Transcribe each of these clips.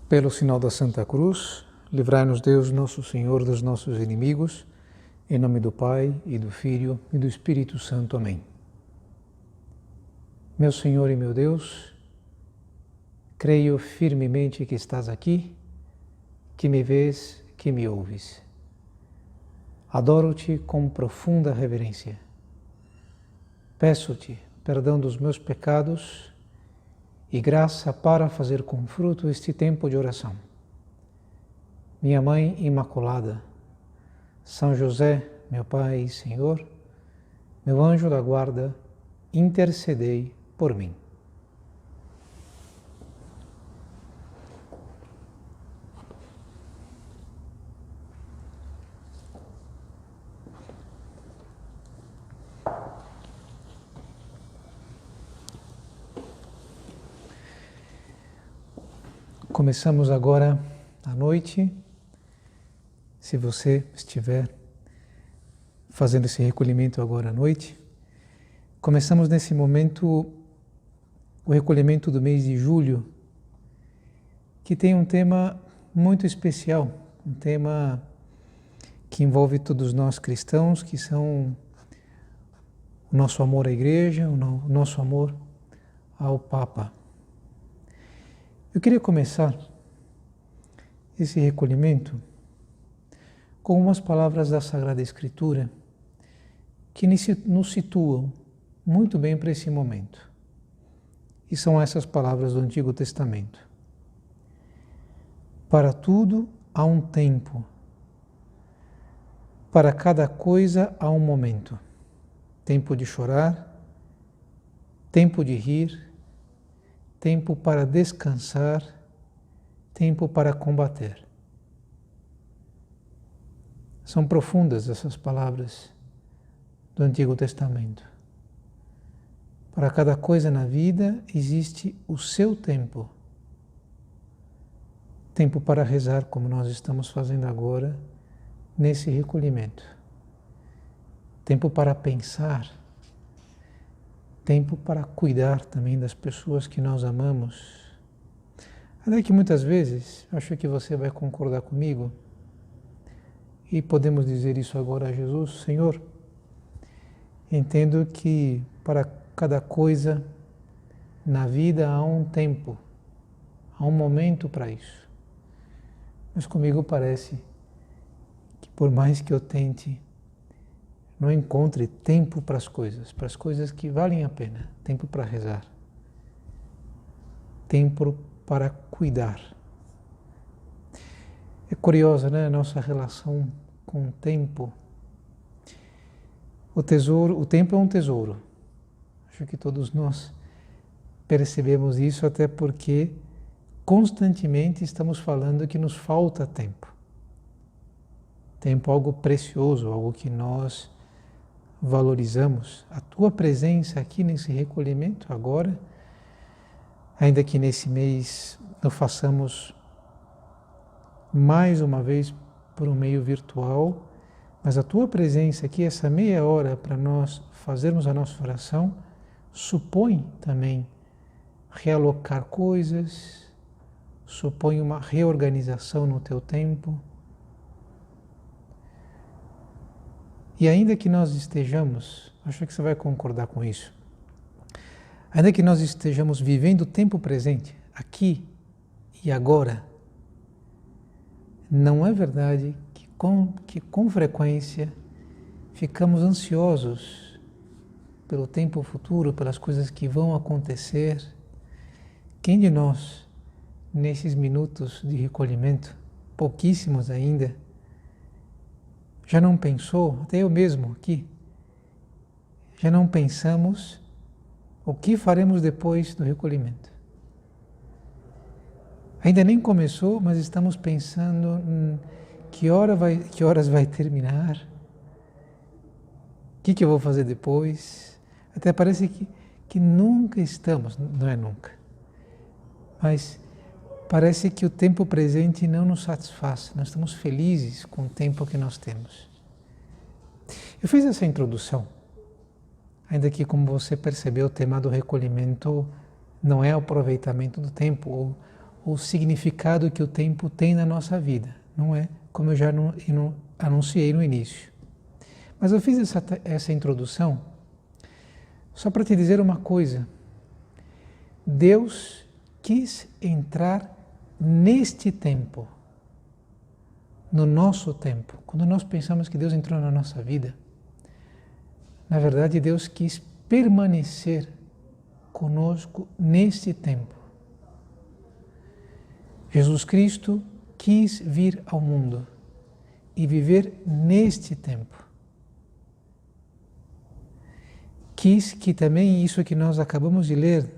Pelo sinal da Santa Cruz, livrai-nos Deus, nosso Senhor, dos nossos inimigos, em nome do Pai, e do Filho, e do Espírito Santo. Amém. Meu Senhor e meu Deus, creio firmemente que estás aqui, que me vês, que me ouves. Adoro-te com profunda reverência. Peço-te perdão dos meus pecados e graça para fazer com fruto este tempo de oração. Minha Mãe Imaculada, São José, meu Pai e Senhor, meu anjo da guarda, intercedei por mim. Começamos agora à noite. Se você estiver fazendo esse recolhimento agora à noite, começamos nesse momento o recolhimento do mês de julho, que tem um tema muito especial, um tema que envolve todos nós cristãos, que são o nosso amor à Igreja, o nosso amor ao Papa. Eu queria começar esse recolhimento com umas palavras da Sagrada Escritura que nos situam muito bem para esse momento. E são essas palavras do Antigo Testamento. Para tudo há um tempo, para cada coisa há um momento. Tempo de chorar, tempo de rir, tempo para descansar, tempo para combater. São profundas essas palavras do Antigo Testamento. Para cada coisa na vida existe o seu tempo. Tempo para rezar, como nós estamos fazendo agora, nesse recolhimento. Tempo para pensar. Tempo para cuidar também das pessoas que nós amamos. Até que muitas vezes, acho que você vai concordar comigo, e podemos dizer isso agora a Jesus: Senhor, entendo que para cada coisa na vida há um tempo, há um momento para isso. Mas comigo parece que por mais que eu tente, não encontre tempo para as coisas que valem a pena, tempo para rezar, tempo para cuidar. É curiosa, né, a nossa relação com o tempo. O tempo é um tesouro. Acho que todos nós percebemos isso, até porque constantemente estamos falando que nos falta tempo. Tempo é algo precioso, algo que nós valorizamos. A tua presença aqui nesse recolhimento agora, ainda que nesse mês não façamos mais uma vez por um meio virtual, mas a tua presença aqui, essa meia hora para nós fazermos a nossa oração, supõe também realocar coisas, supõe uma reorganização no teu tempo. E ainda que nós estejamos, acho que você vai concordar com isso, ainda que nós estejamos vivendo o tempo presente, aqui e agora, não é verdade que com frequência ficamos ansiosos pelo tempo futuro, pelas coisas que vão acontecer. Quem de nós, nesses minutos de recolhimento, pouquíssimos ainda, já não pensou, até eu mesmo aqui, já não pensamos o que faremos depois do recolhimento? Ainda nem começou, mas estamos pensando que horas vai terminar, o que eu vou fazer depois. Até parece que nunca estamos, não é nunca, mas parece que o tempo presente não nos satisfaz, nós estamos felizes com o tempo que nós temos. Eu fiz essa introdução, ainda que, como você percebeu, o tema do recolhimento não é o aproveitamento do tempo, o significado que o tempo tem na nossa vida. Não é? Como eu já anunciei no início. Mas eu fiz essa introdução só para te dizer uma coisa. Deus quis entrar neste tempo, no nosso tempo. Quando nós pensamos que Deus entrou na nossa vida, na verdade Deus quis permanecer conosco neste tempo. Jesus Cristo quis vir ao mundo e viver neste tempo. Quis que também isso que nós acabamos de ler,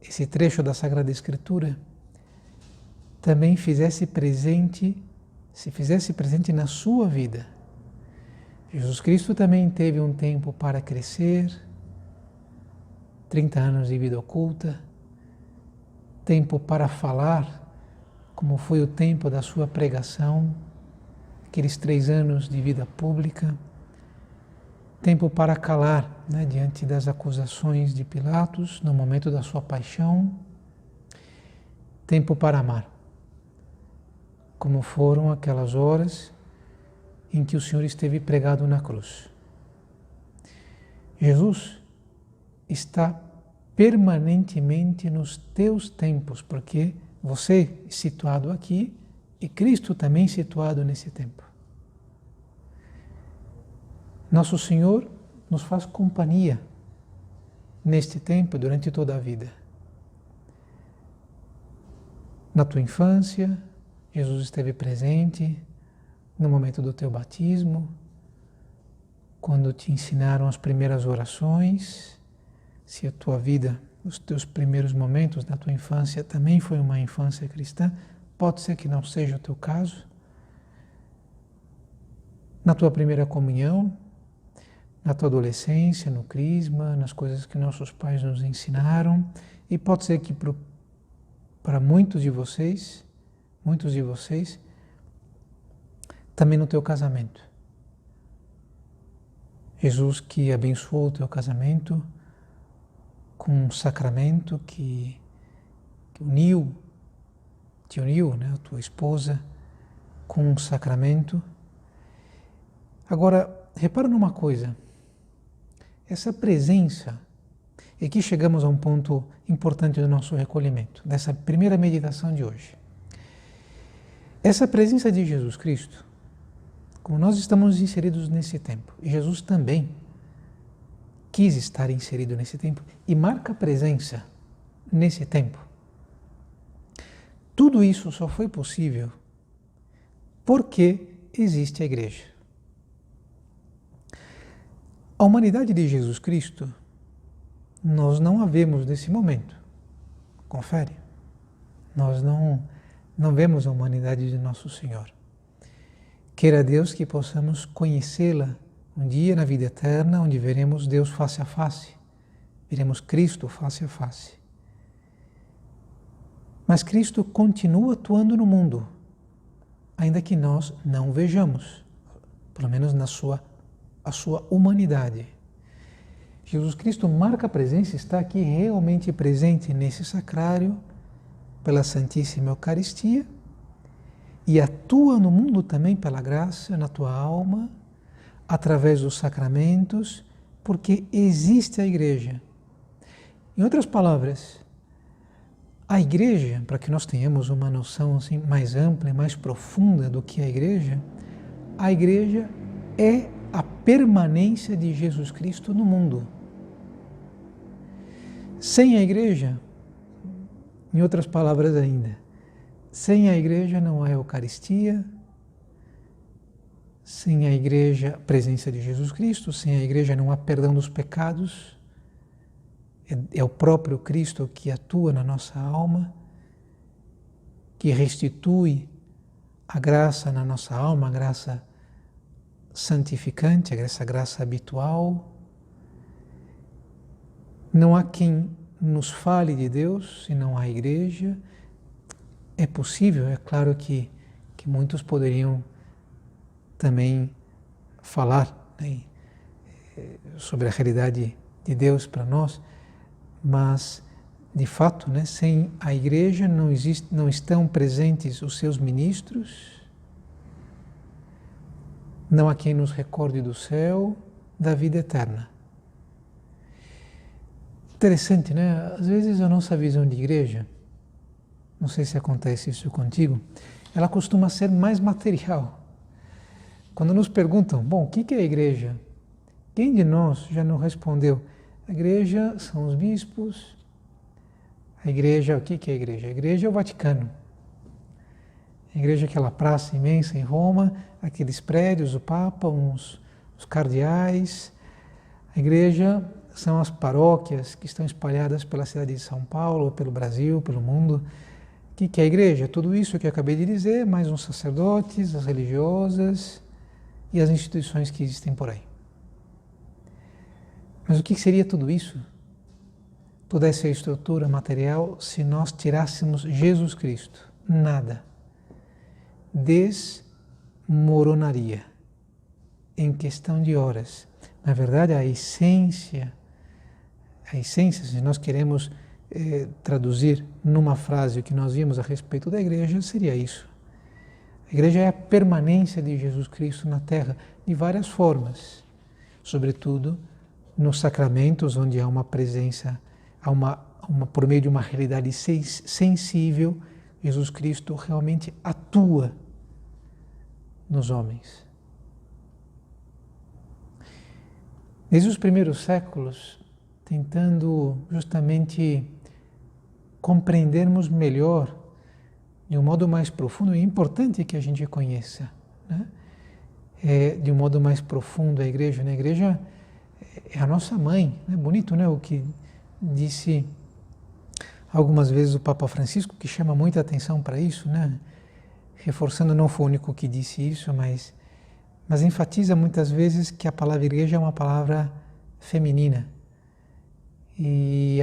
esse trecho da Sagrada Escritura, também se fizesse presente na sua vida. Jesus Cristo também teve um tempo para crescer, 30 anos de vida oculta, tempo para falar, como foi o tempo da sua pregação, aqueles 3 anos de vida pública, tempo para calar, diante das acusações de Pilatos, no momento da sua paixão, tempo para amar, como foram aquelas horas em que o Senhor esteve pregado na cruz. Jesus está permanentemente nos teus tempos, porque você é situado aqui e Cristo também situado nesse tempo. Nosso Senhor nos faz companhia neste tempo, durante toda a vida. Na tua infância, Jesus esteve presente no momento do teu batismo, quando te ensinaram as primeiras orações. Se a tua vida, os teus primeiros momentos da tua infância também foi uma infância cristã, pode ser que não seja o teu caso. Na tua primeira comunhão, na tua adolescência, no crisma, nas coisas que nossos pais nos ensinaram, e pode ser que para muitos de vocês, também no teu casamento. Jesus que abençoou o teu casamento com um sacramento que te uniu, a tua esposa, com um sacramento. Agora, repara numa coisa. Essa presença, e aqui chegamos a um ponto importante do nosso recolhimento, dessa primeira meditação de hoje. Essa presença de Jesus Cristo, como nós estamos inseridos nesse tempo, e Jesus também quis estar inserido nesse tempo e marca presença nesse tempo. Tudo isso só foi possível porque existe a Igreja. A humanidade de Jesus Cristo, nós não a vemos nesse momento. Confere. Nós não vemos a humanidade de Nosso Senhor. Queira Deus que possamos conhecê-la um dia na vida eterna, onde veremos Deus face a face, veremos Cristo face a face. Mas Cristo continua atuando no mundo, ainda que nós não o vejamos, pelo menos a sua humanidade. Jesus Cristo marca a presença, está aqui realmente presente nesse sacrário, pela Santíssima Eucaristia, e atua no mundo também pela graça, na tua alma, através dos sacramentos, porque existe a Igreja. Em outras palavras, a Igreja, para que nós tenhamos uma noção assim, mais ampla e mais profunda do que é a Igreja é a permanência de Jesus Cristo no mundo. Sem a Igreja, em outras palavras ainda, sem a Igreja não há Eucaristia, sem a Igreja, a presença de Jesus Cristo, sem a Igreja não há perdão dos pecados, é o próprio Cristo que atua na nossa alma, que restitui a graça na nossa alma, a graça santificante, essa graça habitual. Não há quem nos fale de Deus se não há Igreja. É possível, é claro que muitos poderiam também falar sobre a realidade de Deus para nós, mas de fato, né, sem a igreja não estão presentes os seus ministros, não há quem nos recorde do céu, da vida eterna. Interessante, né? Às vezes a nossa visão de igreja, não sei se acontece isso contigo, ela costuma ser mais material. Quando nos perguntam, bom, o que é a igreja? Quem de nós já não respondeu? A igreja são os bispos. A igreja, o que é a igreja? A igreja é o Vaticano. A igreja é aquela praça imensa em Roma, aqueles prédios, o Papa, os cardeais. A igreja são as paróquias que estão espalhadas pela cidade de São Paulo, pelo Brasil, pelo mundo. O que é a igreja? Tudo isso que eu acabei de dizer, mais os sacerdotes, as religiosas e as instituições que existem por aí. Mas o que seria tudo isso? Toda essa estrutura material, se nós tirássemos Jesus Cristo? Nada. Desmoronaria em questão de horas. Na verdade, a essência, se nós queremos traduzir numa frase o que nós vimos a respeito da igreja, seria isso. A igreja é a permanência de Jesus Cristo na Terra, de várias formas. Sobretudo nos sacramentos, onde há uma presença, por meio de uma realidade sensível, Jesus Cristo realmente atua nos homens. Desde os primeiros séculos, tentando justamente compreendermos melhor, de um modo mais profundo, e é importante que a gente conheça, né? De um modo mais profundo a igreja. A igreja é a nossa mãe. É bonito, né? O que disse algumas vezes o Papa Francisco, que chama muita atenção para isso, né? Reforçando, não foi o único que disse isso, mas enfatiza muitas vezes que a palavra igreja é uma palavra feminina. E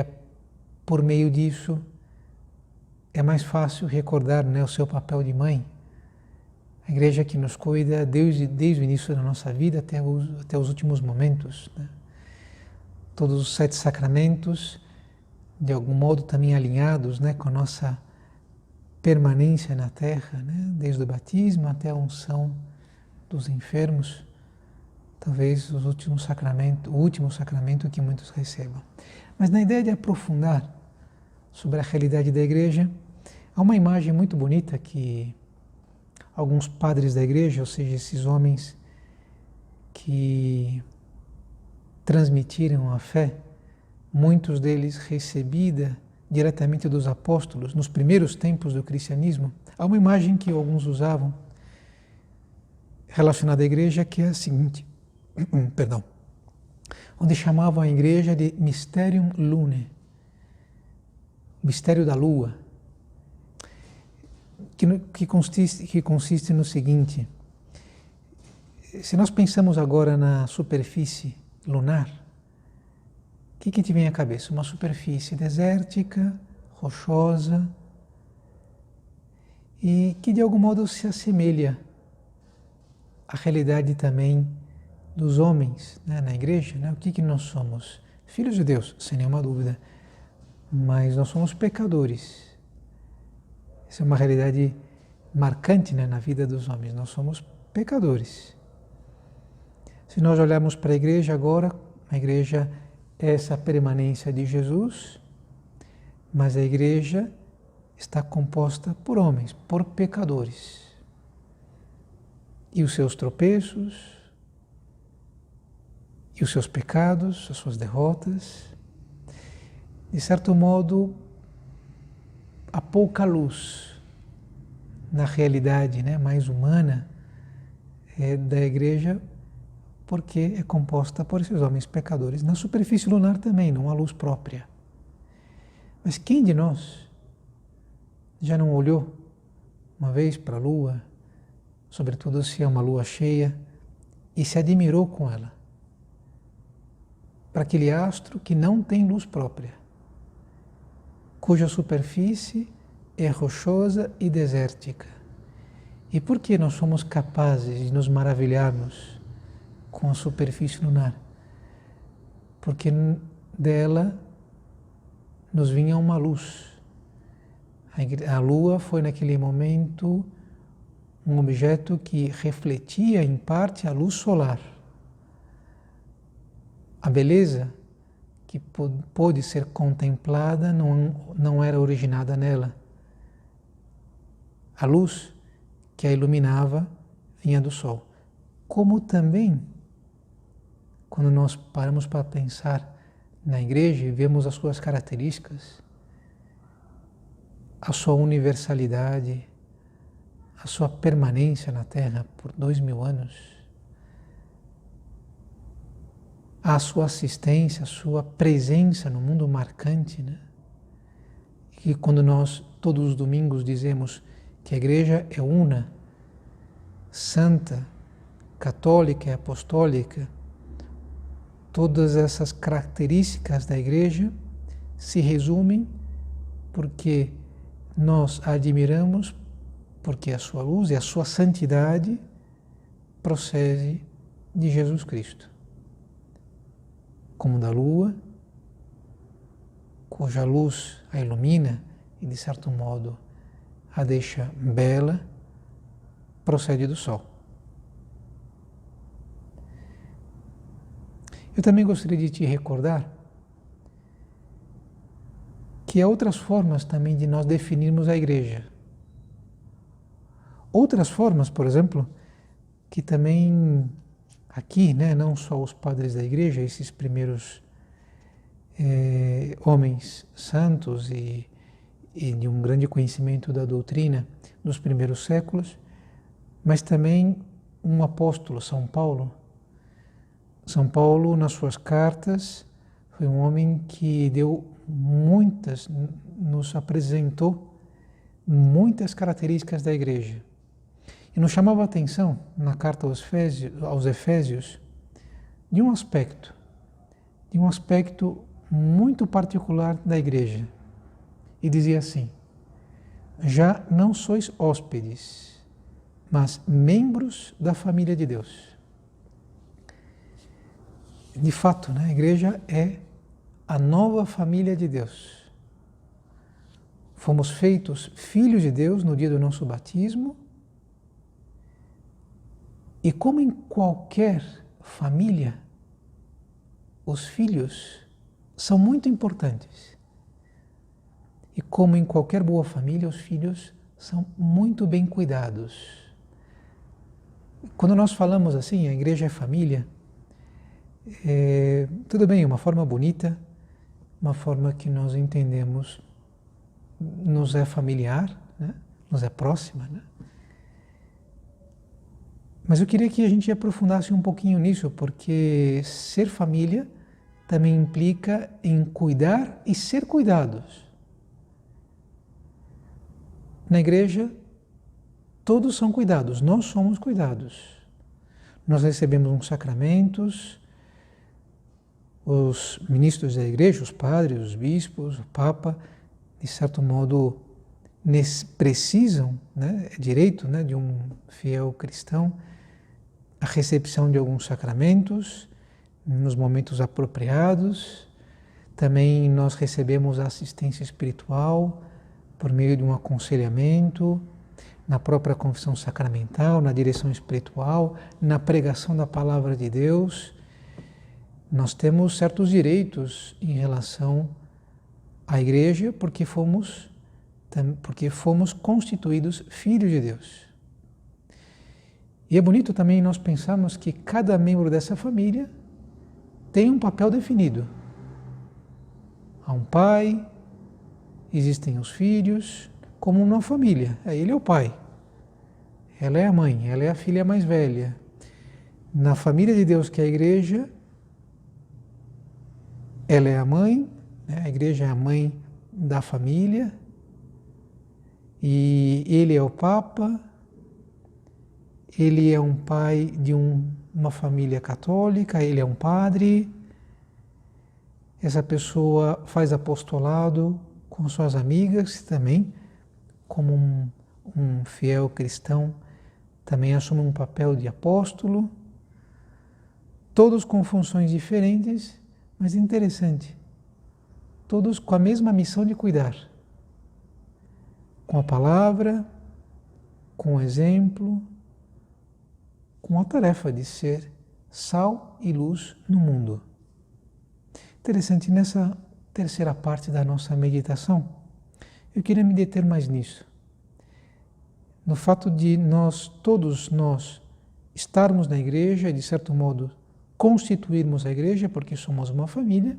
por meio disso é mais fácil recordar, né, o seu papel de mãe. A igreja que nos cuida desde o início da nossa vida até os últimos momentos, né? Todos os 7 sacramentos, de algum modo também alinhados, né, com a nossa permanência na Terra, né? Desde o batismo até a unção dos enfermos, talvez o último sacramento que muitos recebam. Mas na ideia de aprofundar sobre a realidade da igreja, há uma imagem muito bonita que alguns padres da igreja, ou seja, esses homens que transmitiram a fé, muitos deles recebida diretamente dos apóstolos, nos primeiros tempos do cristianismo, há uma imagem que alguns usavam relacionada à igreja, que é a seguinte, onde chamavam a igreja de Mysterium Lunae, mistério da lua, que consiste no seguinte: se nós pensamos agora na superfície lunar, o que te vem à cabeça? Uma superfície desértica, rochosa, e que de algum modo se assemelha à realidade também dos homens, né, na igreja, né? O que nós somos? Filhos de Deus, sem nenhuma dúvida, mas nós somos pecadores. Essa é uma realidade marcante, né, na vida dos homens. Nós somos pecadores. Se nós olharmos para a igreja agora, a igreja é essa permanência de Jesus, mas a igreja está composta por homens, por pecadores. E os seus tropeços, e os seus pecados, as suas derrotas, de certo modo, há pouca luz na realidade, né, mais humana da igreja, porque é composta por esses homens pecadores. Na superfície lunar também não há luz própria. Mas quem de nós já não olhou uma vez para a lua, sobretudo se é uma lua cheia, e se admirou com ela, para aquele astro que não tem luz própria, cuja superfície é rochosa e desértica? E por que nós somos capazes de nos maravilharmos com a superfície lunar? Porque dela nos vinha uma luz. A lua foi naquele momento um objeto que refletia em parte a luz solar. A beleza que pôde ser contemplada não era originada nela. A luz que a iluminava vinha do sol. Como também, quando nós paramos para pensar na igreja e vemos as suas características, a sua universalidade, a sua permanência na Terra por 2000 anos, a sua assistência, a sua presença no mundo marcante, né? E quando nós todos os domingos dizemos que a igreja é una, santa, católica e apostólica, todas essas características da igreja se resumem porque nós a admiramos, porque a sua luz e a sua santidade procede de Jesus Cristo. Como da lua, cuja luz a ilumina e, de certo modo, a deixa bela, procede do sol. Eu também gostaria de te recordar que há outras formas também de nós definirmos a igreja. Outras formas, por exemplo, que também aqui, né, não só os padres da igreja, esses primeiros homens santos e de um grande conhecimento da doutrina dos primeiros séculos, mas também um apóstolo, São Paulo. São Paulo, nas suas cartas, foi um homem que nos apresentou muitas características da igreja. E nos chamava a atenção, na carta aos Efésios, de um aspecto muito particular da igreja. E dizia assim: já não sois hóspedes, mas membros da família de Deus. De fato, né, a igreja é a nova família de Deus. Fomos feitos filhos de Deus no dia do nosso batismo. E como em qualquer família, os filhos são muito importantes. E como em qualquer boa família, os filhos são muito bem cuidados. Quando nós falamos assim, a igreja é família, tudo bem, é uma forma bonita, uma forma que nós entendemos, nos é familiar, né? Nos é próxima, né? Mas eu queria que a gente aprofundasse um pouquinho nisso, porque ser família também implica em cuidar e ser cuidados. Na igreja, todos são cuidados, nós somos cuidados. Nós recebemos uns sacramentos, os ministros da igreja, os padres, os bispos, o Papa, de certo modo, precisam, né, é direito, né, de um fiel cristão, a recepção de alguns sacramentos, nos momentos apropriados. Também nós recebemos a assistência espiritual por meio de um aconselhamento, na própria confissão sacramental, na direção espiritual, na pregação da palavra de Deus. Nós temos certos direitos em relação à igreja porque fomos constituídos filhos de Deus. E é bonito também nós pensarmos que cada membro dessa família tem um papel definido. Há um pai, existem os filhos, como uma família. Ele é o pai, ela é a mãe, ela é a filha mais velha. Na família de Deus, que é a igreja, ela é a mãe, né? A igreja é a mãe da família, e ele é o Papa, ele é um pai de uma família católica, ele é um padre. Essa pessoa faz apostolado com suas amigas também, como um fiel cristão, também assume um papel de apóstolo, todos com funções diferentes, mas interessante. todos com a mesma missão de cuidar, com a palavra, com o exemplo, com a tarefa de ser sal e luz no mundo. Interessante, nessa terceira parte da nossa meditação, eu queria me deter mais nisso. No fato de todos nós, estarmos na igreja e, de certo modo, constituirmos a igreja, porque somos uma família,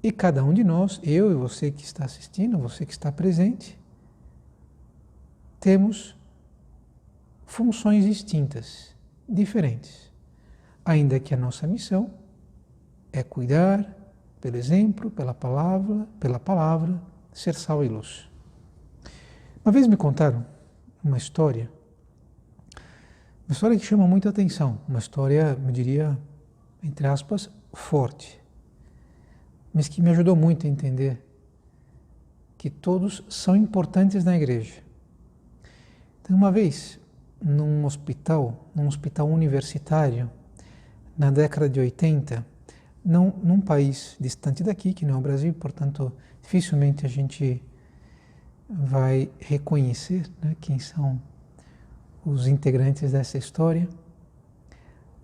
e cada um de nós, eu e você que está assistindo, você que está presente, temos funções distintas, diferentes, ainda que a nossa missão é cuidar, pelo exemplo, pela palavra, ser sal e luz. Uma vez me contaram uma história que chama muita atenção, uma história, eu diria, entre aspas, forte, mas que me ajudou muito a entender que todos são importantes na igreja. Então, uma vez, num hospital universitário, na década de 80, num país distante daqui, que não é o Brasil, portanto, dificilmente a gente vai reconhecer, né, quem são os integrantes dessa história.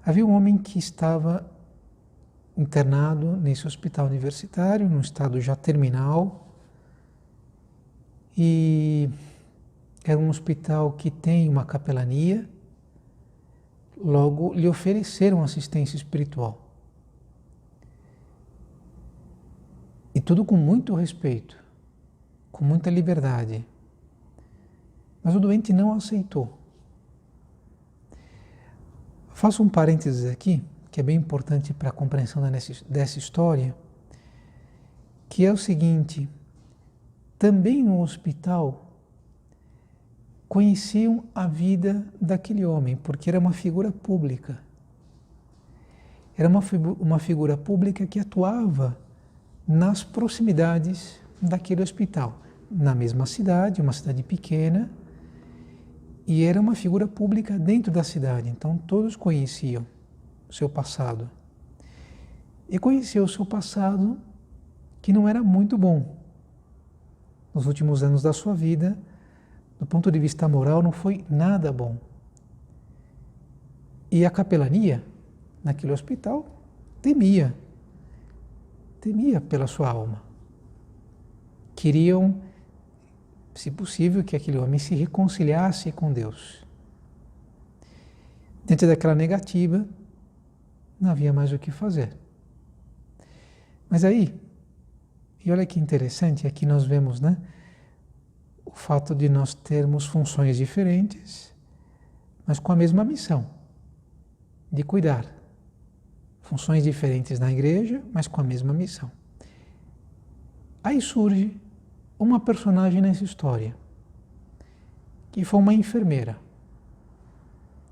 Havia um homem que estava internado nesse hospital universitário, num estado já terminal, e era um hospital que tem uma capelania, logo lhe ofereceram assistência espiritual. E tudo com muito respeito, com muita liberdade. Mas o doente não aceitou. Faço um parênteses aqui, que é bem importante para a compreensão dessa história, que é o seguinte: também no hospital conheciam a vida daquele homem, porque era uma figura pública. Era uma figura pública que atuava nas proximidades daquele hospital, na mesma cidade, uma cidade pequena, e era uma figura pública dentro da cidade, então todos conheciam o seu passado. E conheciam o seu passado que não era muito bom. Nos últimos anos da sua vida, do ponto de vista moral, não foi nada bom. E a capelania, naquele hospital, temia pela sua alma. Queriam, se possível, que aquele homem se reconciliasse com Deus. Diante daquela negativa, não havia mais o que fazer. Mas aí, e olha que interessante, aqui nós vemos, né, o fato de nós termos funções diferentes, mas com a mesma missão, de cuidar. Funções diferentes na igreja, mas com a mesma missão. Aí surge uma personagem nessa história, que foi uma enfermeira.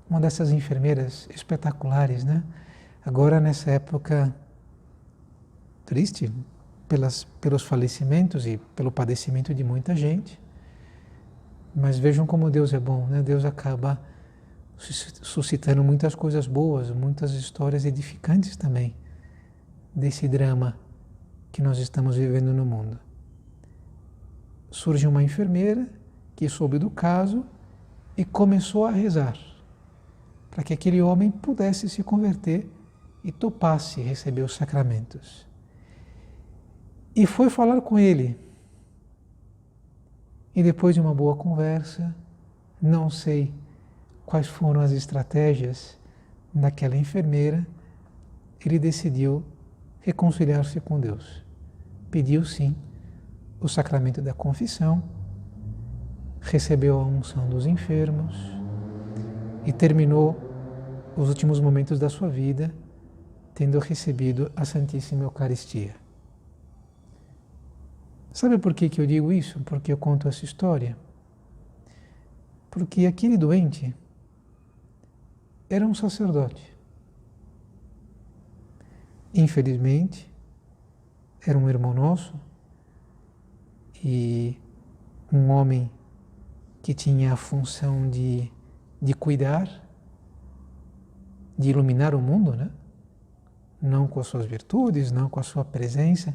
Uma dessas enfermeiras espetaculares, né? Agora, nessa época triste, pelos falecimentos e pelo padecimento de muita gente, mas vejam como Deus é bom, né? Deus acaba suscitando muitas coisas boas, muitas histórias edificantes também desse drama que nós estamos vivendo no mundo. Surge uma enfermeira que soube do caso e começou a rezar para que aquele homem pudesse se converter e topasse receber os sacramentos. E foi falar com ele. E depois de uma boa conversa, não sei quais foram as estratégias daquela enfermeira, ele decidiu reconciliar-se com Deus. Pediu, sim, o sacramento da confissão, recebeu a unção dos enfermos e terminou os últimos momentos da sua vida tendo recebido a Santíssima Eucaristia. Sabe por que eu digo isso? Porque eu conto essa história? Porque aquele doente era um sacerdote. Infelizmente, era um irmão nosso e um homem que tinha a função de cuidar, de iluminar o mundo, né? Não com as suas virtudes, não com a sua presença,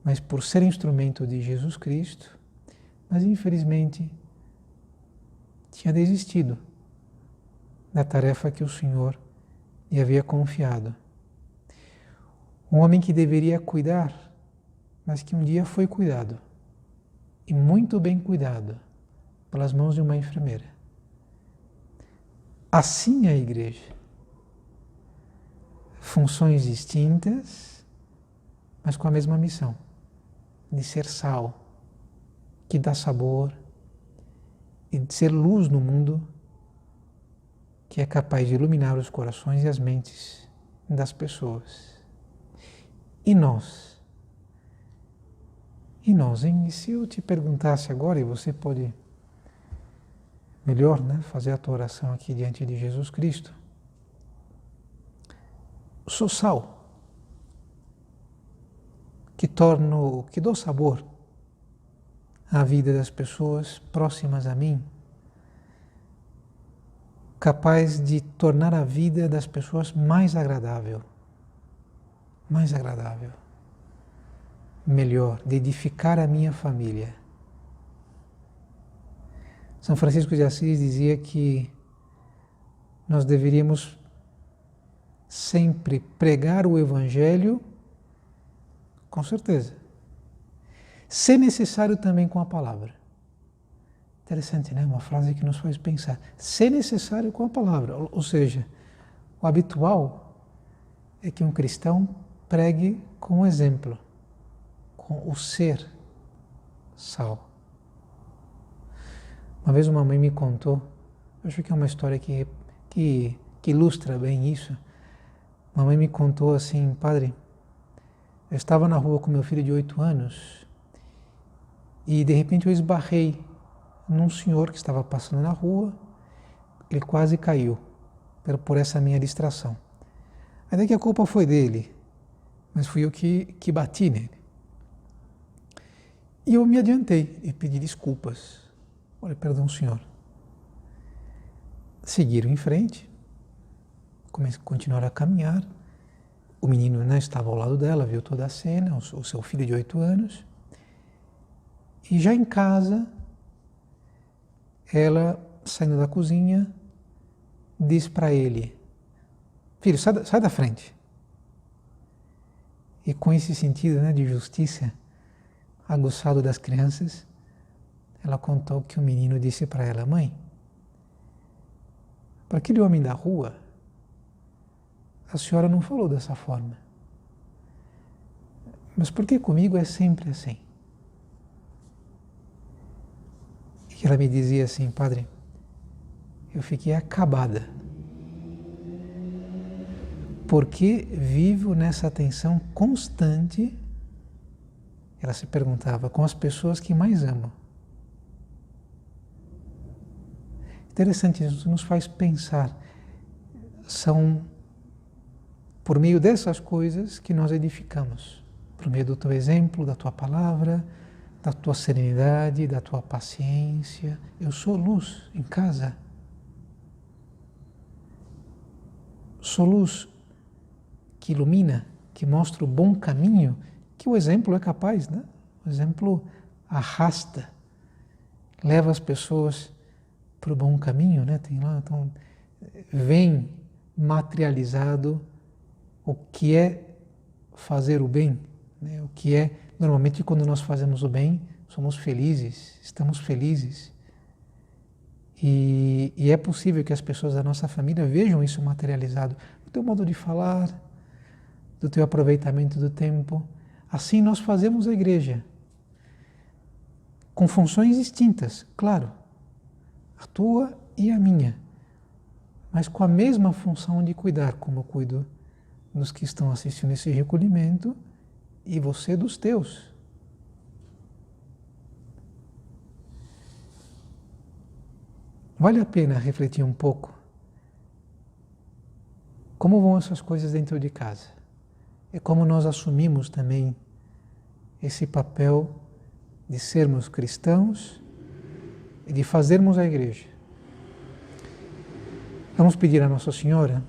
mas por ser instrumento de Jesus Cristo, mas infelizmente tinha desistido da tarefa que o Senhor lhe havia confiado. Um homem que deveria cuidar, mas que um dia foi cuidado, e muito bem cuidado, pelas mãos de uma enfermeira. Assim é a igreja. Funções distintas, mas com a mesma missão, de ser sal, que dá sabor, e de ser luz no mundo, que é capaz de iluminar os corações e as mentes das pessoas. E nós? E nós, hein? E se eu te perguntasse agora, e você pode melhor, né, fazer a tua oração aqui diante de Jesus Cristo. Sou sal, que dou sabor à vida das pessoas próximas a mim, capaz de tornar a vida das pessoas mais agradável, melhor, de edificar a minha família. São Francisco de Assis dizia que nós deveríamos sempre pregar o Evangelho, com certeza, se necessário também com a palavra. Interessante, né? Uma frase que nos faz pensar. Se necessário com a palavra, ou seja, o habitual é que um cristão pregue com o exemplo, com o ser sal. Uma vez uma mãe me contou, eu acho que é uma história que ilustra bem isso. Uma mãe me contou assim: padre, eu estava na rua com meu filho de 8 anos e de repente eu esbarrei num senhor que estava passando na rua, ele quase caiu por essa minha distração. Ainda que a culpa foi dele, mas fui eu que bati nele. E eu me adiantei e pedi desculpas. Olha, perdão, senhor. Seguiram em frente, continuaram a caminhar. O menino, né, estava ao lado dela, viu toda a cena, o seu filho de 8 anos. E já em casa, ela, saindo da cozinha, diz para ele: filho, sai da frente. E com esse sentido, né, de justiça aguçado das crianças, ela contou que o menino disse para ela: mãe, para aquele homem da rua, a senhora não falou dessa forma. Mas por que comigo é sempre assim? E ela me dizia assim: padre, eu fiquei acabada, porque vivo nessa tensão constante, ela se perguntava, com as pessoas que mais amo. Interessante, isso nos faz pensar. São por meio dessas coisas que nós edificamos, por meio do teu exemplo, da tua palavra, da tua serenidade, da tua paciência. Eu sou luz em casa. Sou luz que ilumina, que mostra o bom caminho, que o exemplo é capaz, né? O exemplo arrasta, leva as pessoas para o bom caminho, né? Tem lá, então, vem materializado o que é fazer o bem, né? O que é, normalmente, quando nós fazemos o bem, somos felizes, estamos felizes. E é possível que as pessoas da nossa família vejam isso materializado no teu modo de falar, do teu aproveitamento do tempo. Assim nós fazemos a igreja, com funções distintas, claro, a tua e a minha, mas com a mesma função de cuidar, como eu cuido dos que estão assistindo esse recolhimento e você dos teus. Vale a pena refletir um pouco como vão essas coisas dentro de casa e como nós assumimos também esse papel de sermos cristãos e de fazermos a igreja. Vamos pedir a Nossa Senhora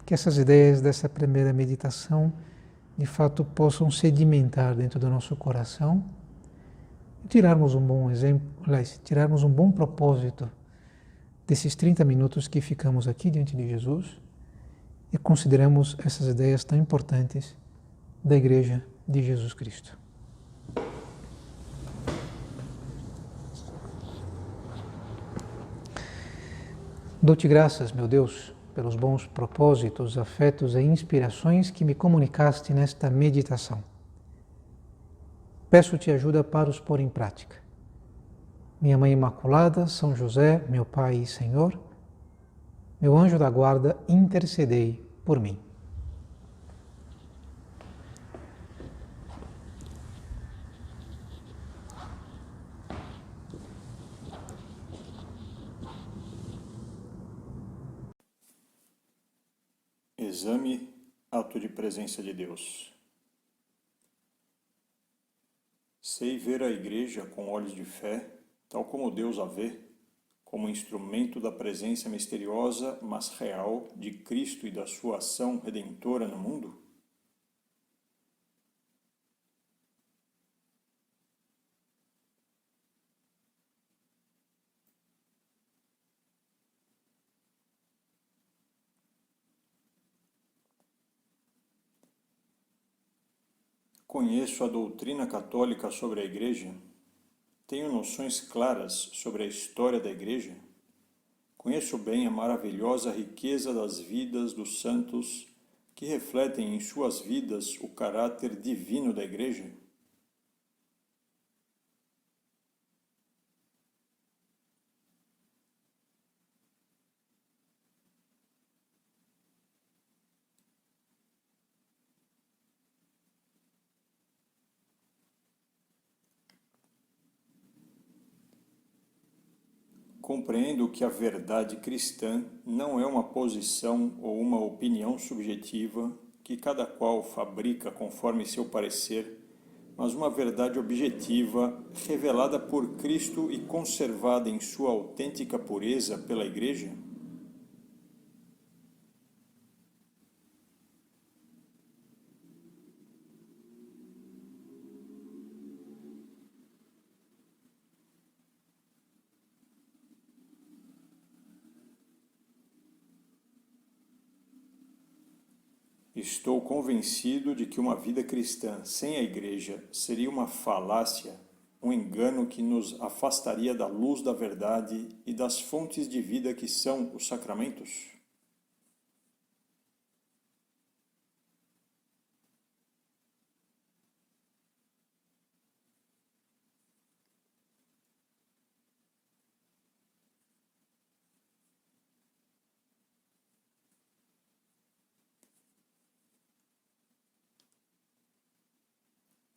que essas ideias dessa primeira meditação de fato possam sedimentar dentro do nosso coração e tirarmos um bom exemplo, aliás, tirarmos um bom propósito desses 30 minutos que ficamos aqui diante de Jesus e consideramos essas ideias tão importantes da Igreja de Jesus Cristo. Dou-te graças, meu Deus, pelos bons propósitos, afetos e inspirações que me comunicaste nesta meditação. Peço-te ajuda para os pôr em prática. Minha Mãe Imaculada, São José, meu Pai e Senhor, meu anjo da guarda, intercedei por mim. Exame, ato de presença de Deus. Sei ver a Igreja com olhos de fé, tal como Deus a vê, como instrumento da presença misteriosa, mas real, de Cristo e da sua ação redentora no mundo? Conheço a doutrina católica sobre a Igreja. Tenho noções claras sobre a história da Igreja. Conheço bem a maravilhosa riqueza das vidas dos santos que refletem em suas vidas o caráter divino da Igreja. Compreendo que a verdade cristã não é uma posição ou uma opinião subjetiva que cada qual fabrica conforme seu parecer, mas uma verdade objetiva, revelada por Cristo e conservada em sua autêntica pureza pela Igreja? Estou convencido de que uma vida cristã sem a Igreja seria uma falácia, um engano que nos afastaria da luz da verdade e das fontes de vida que são os sacramentos.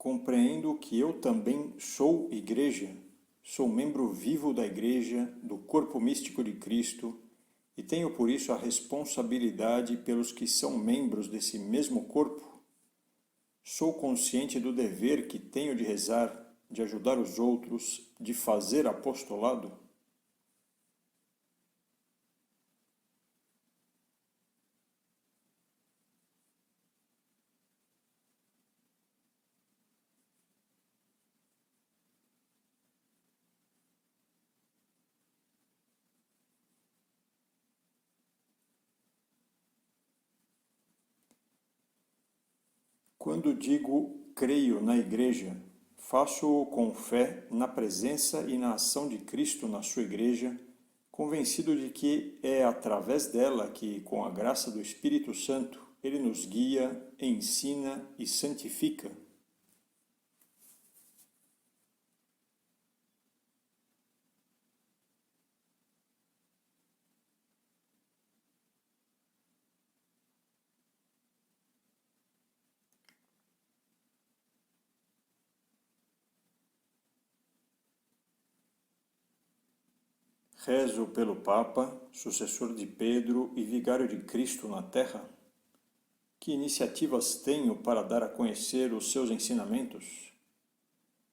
Compreendo que eu também sou Igreja, sou membro vivo da Igreja, do corpo místico de Cristo, e tenho por isso a responsabilidade pelos que são membros desse mesmo corpo. Sou consciente do dever que tenho de rezar, de ajudar os outros, de fazer apostolado. Quando digo creio na Igreja, faço-o com fé na presença e na ação de Cristo na sua Igreja, convencido de que é através dela que, com a graça do Espírito Santo, ele nos guia, ensina e santifica. Rezo pelo Papa, sucessor de Pedro e vigário de Cristo na Terra. Que iniciativas tenho para dar a conhecer os seus ensinamentos?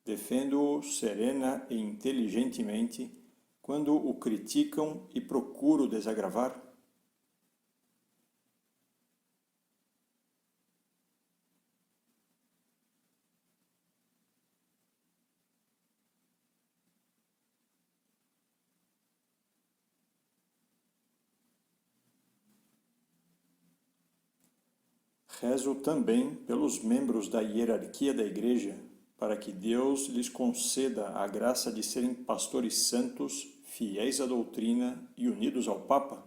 Defendo-o serena e inteligentemente quando o criticam e procuro desagravar. Rezo também pelos membros da hierarquia da Igreja, para que Deus lhes conceda a graça de serem pastores santos, fiéis à doutrina e unidos ao Papa.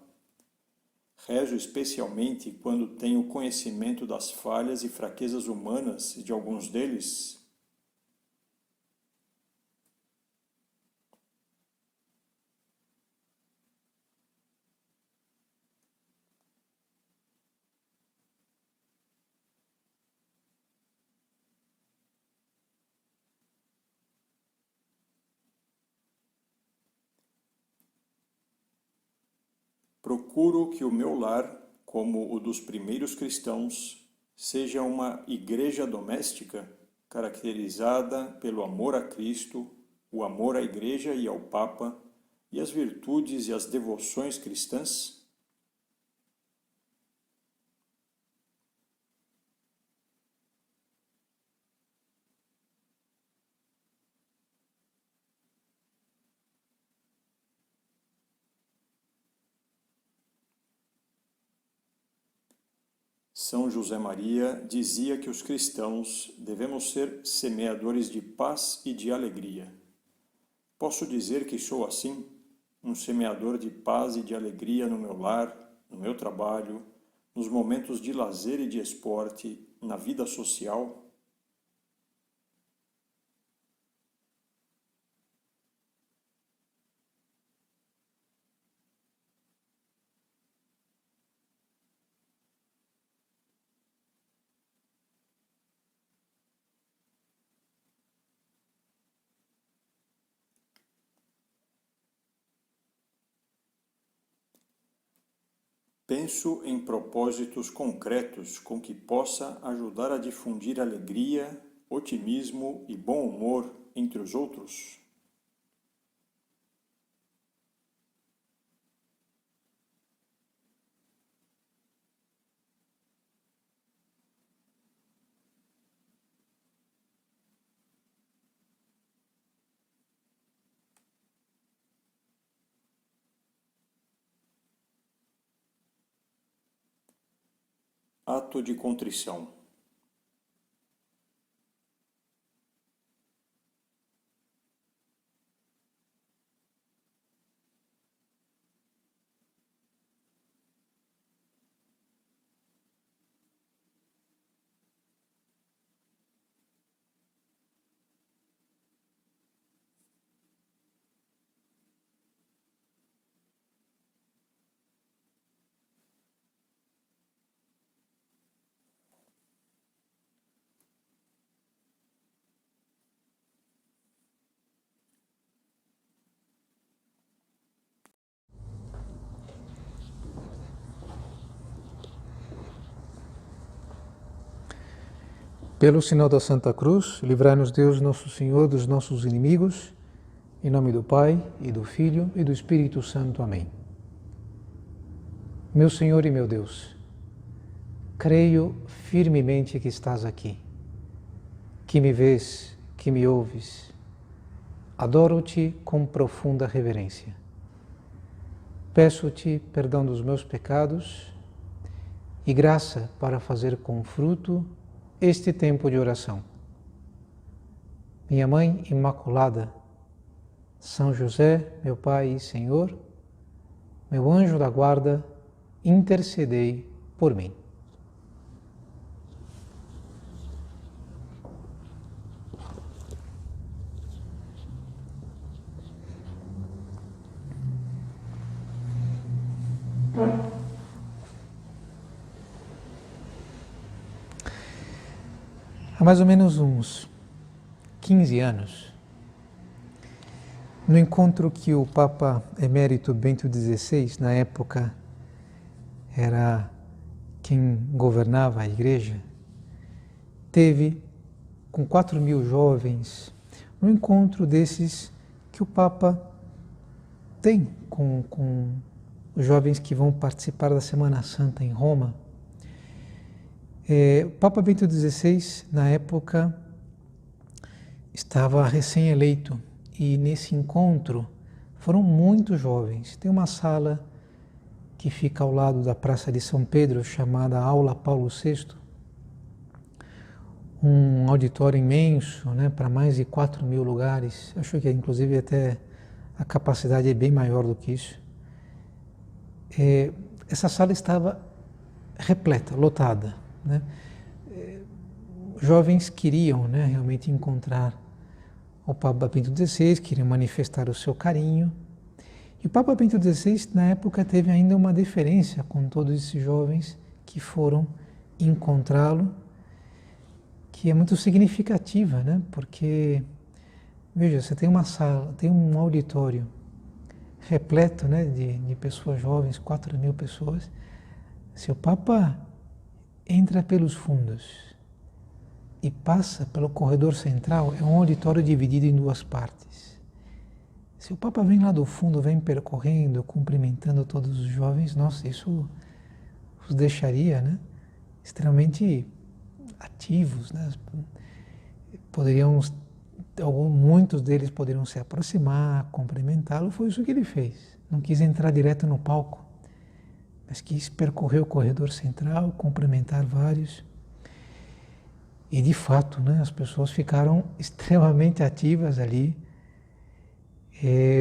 Rezo especialmente quando tenho conhecimento das falhas e fraquezas humanas de alguns deles. Procuro que o meu lar, como o dos primeiros cristãos, seja uma igreja doméstica caracterizada pelo amor a Cristo, o amor à Igreja e ao Papa e as virtudes e as devoções cristãs. São José Maria dizia que os cristãos devemos ser semeadores de paz e de alegria. Posso dizer que sou assim, um semeador de paz e de alegria no meu lar, no meu trabalho, nos momentos de lazer e de esporte, na vida social? Penso em propósitos concretos com que possa ajudar a difundir alegria, otimismo e bom humor entre os outros. Ato de contrição. Pelo sinal da Santa Cruz, livrai-nos Deus, nosso Senhor, dos nossos inimigos, em nome do Pai, e do Filho, e do Espírito Santo. Amém. Meu Senhor e meu Deus, creio firmemente que estás aqui, que me vês, que me ouves. Adoro-te com profunda reverência. Peço-te perdão dos meus pecados e graça para fazer com fruto este tempo de oração. Minha Mãe Imaculada, São José, meu Pai e Senhor, meu anjo da guarda, intercedei por mim. Há mais ou menos uns 15 anos, no encontro que o Papa Emérito Bento XVI, na época, era quem governava a Igreja, teve com 4.000 jovens, no encontro desses que o Papa tem com os jovens que vão participar da Semana Santa em Roma. O Papa Bento XVI, na época, estava recém-eleito e nesse encontro foram muitos jovens. Tem uma sala que fica ao lado da Praça de São Pedro, chamada Aula Paulo VI, um auditório imenso, né, para mais de 4.000 lugares. Acho que inclusive até a capacidade é bem maior do que isso. Essa sala estava repleta, lotada, né? Jovens queriam, né, realmente encontrar o Papa Bento XVI, queriam manifestar o seu carinho. E o Papa Bento XVI, na época, teve ainda uma deferência com todos esses jovens que foram encontrá-lo, que é muito significativa, né? Porque, veja, você tem uma sala, tem um auditório repleto, né, de pessoas jovens, 4.000 pessoas. Se o Papa entra pelos fundos e passa pelo corredor central, é um auditório dividido em duas partes. Se o Papa vem lá do fundo, vem percorrendo, cumprimentando todos os jovens, nossa, isso os deixaria, né, extremamente ativos, né? Muitos deles poderiam se aproximar, cumprimentá-lo. Foi isso que ele fez. Não quis entrar direto no palco, mas quis percorrer o corredor central, cumprimentar vários. E de fato, né, as pessoas ficaram extremamente ativas ali.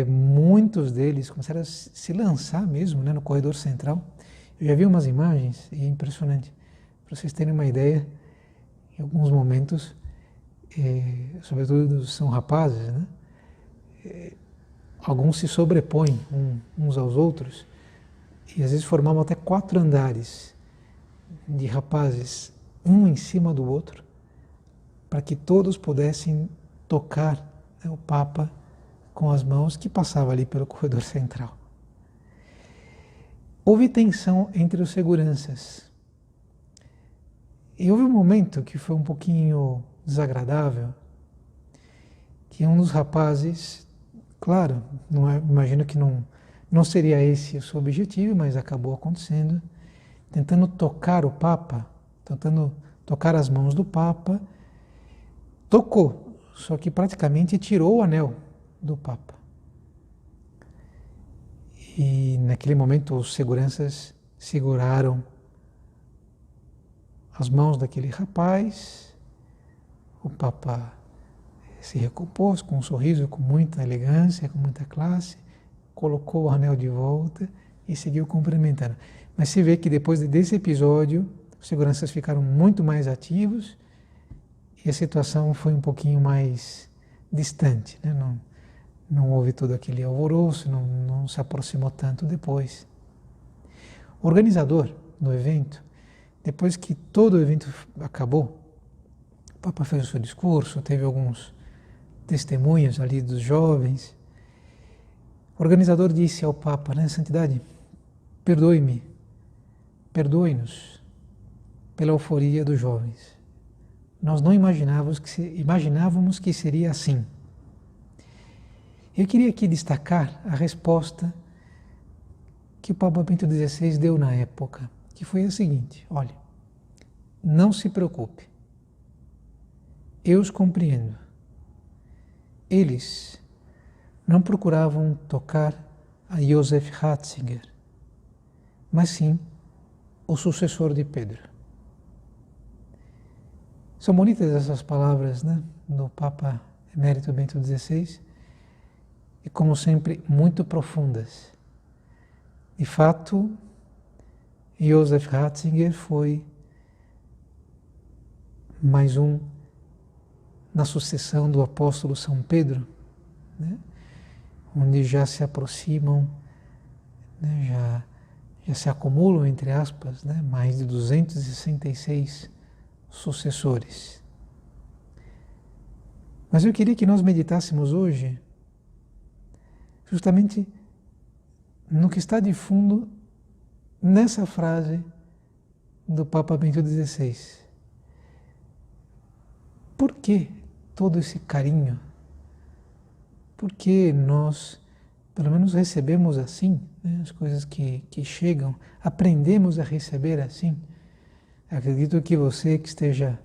Muitos deles começaram a se lançar mesmo, né, no corredor central. Eu já vi umas imagens e é impressionante. Para vocês terem uma ideia, em alguns momentos, sobretudo são rapazes, né, alguns se sobrepõem uns aos outros e às vezes formavam até 4 andares de rapazes, um em cima do outro, para que todos pudessem tocar, né, o Papa com as mãos que passava ali pelo corredor central. Houve tensão entre os seguranças. E houve um momento que foi um pouquinho desagradável, que um dos rapazes, claro, imagino que não seria esse o seu objetivo, mas acabou acontecendo, tentando tocar o Papa, tentando tocar as mãos do Papa, tocou, só que praticamente tirou o anel do Papa. E naquele momento os seguranças seguraram as mãos daquele rapaz, o Papa se recompôs com um sorriso, com muita elegância, com muita classe, colocou o anel de volta e seguiu cumprimentando. Mas se vê que depois desse episódio, os seguranças ficaram muito mais ativos e a situação foi um pouquinho mais distante, né? Não houve todo aquele alvoroço, não se aproximou tanto depois. O organizador do evento, depois que todo o evento acabou, o Papa fez o seu discurso, teve alguns testemunhos ali dos jovens. O organizador disse ao Papa, né, Santidade, perdoe-me, perdoe-nos pela euforia dos jovens. Nós não imaginávamos que seria assim. Eu queria aqui destacar a resposta que o Papa Bento XVI deu na época, que foi a seguinte: olha, não se preocupe, eu os compreendo. Eles não procuravam tocar a Joseph Ratzinger, mas sim o sucessor de Pedro. São bonitas essas palavras, né, do Papa Emérito Bento XVI, e como sempre, muito profundas. De fato, Joseph Ratzinger foi mais um na sucessão do apóstolo São Pedro, né, onde já se aproximam, né, já se acumulam, entre aspas, né, mais de 266 sucessores. Mas eu queria que nós meditássemos hoje justamente no que está de fundo nessa frase do Papa Bento XVI. Por que todo esse carinho? Por que nós, pelo menos, recebemos assim, né, as coisas que chegam, aprendemos a receber assim? Acredito que você que esteja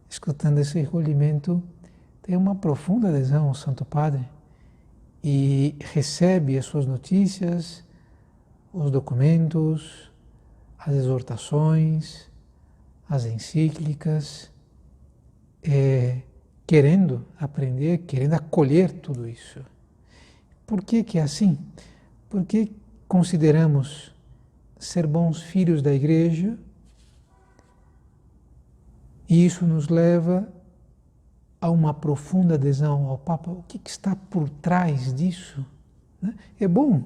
escutando esse recolhimento tem uma profunda adesão ao Santo Padre e recebe as suas notícias, os documentos, as exortações, as encíclicas, querendo aprender, querendo acolher tudo isso. Por que que é assim? Porque consideramos ser bons filhos da Igreja e isso nos leva a uma profunda adesão ao Papa. O que está por trás disso? É bom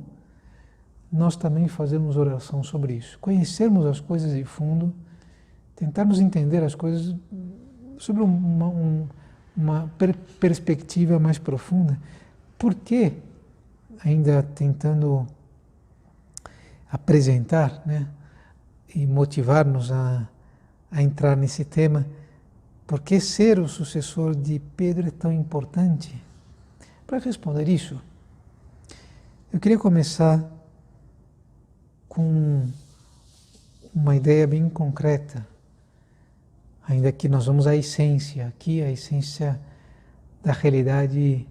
nós também fazermos oração sobre isso, conhecermos as coisas de fundo, tentarmos entender as coisas sobre uma perspectiva mais profunda. Por que, ainda tentando apresentar, né, e motivar-nos a entrar nesse tema, por que ser o sucessor de Pedro é tão importante? Para responder isso, eu queria começar com uma ideia bem concreta, ainda que nós vamos à essência, aqui a essência da realidade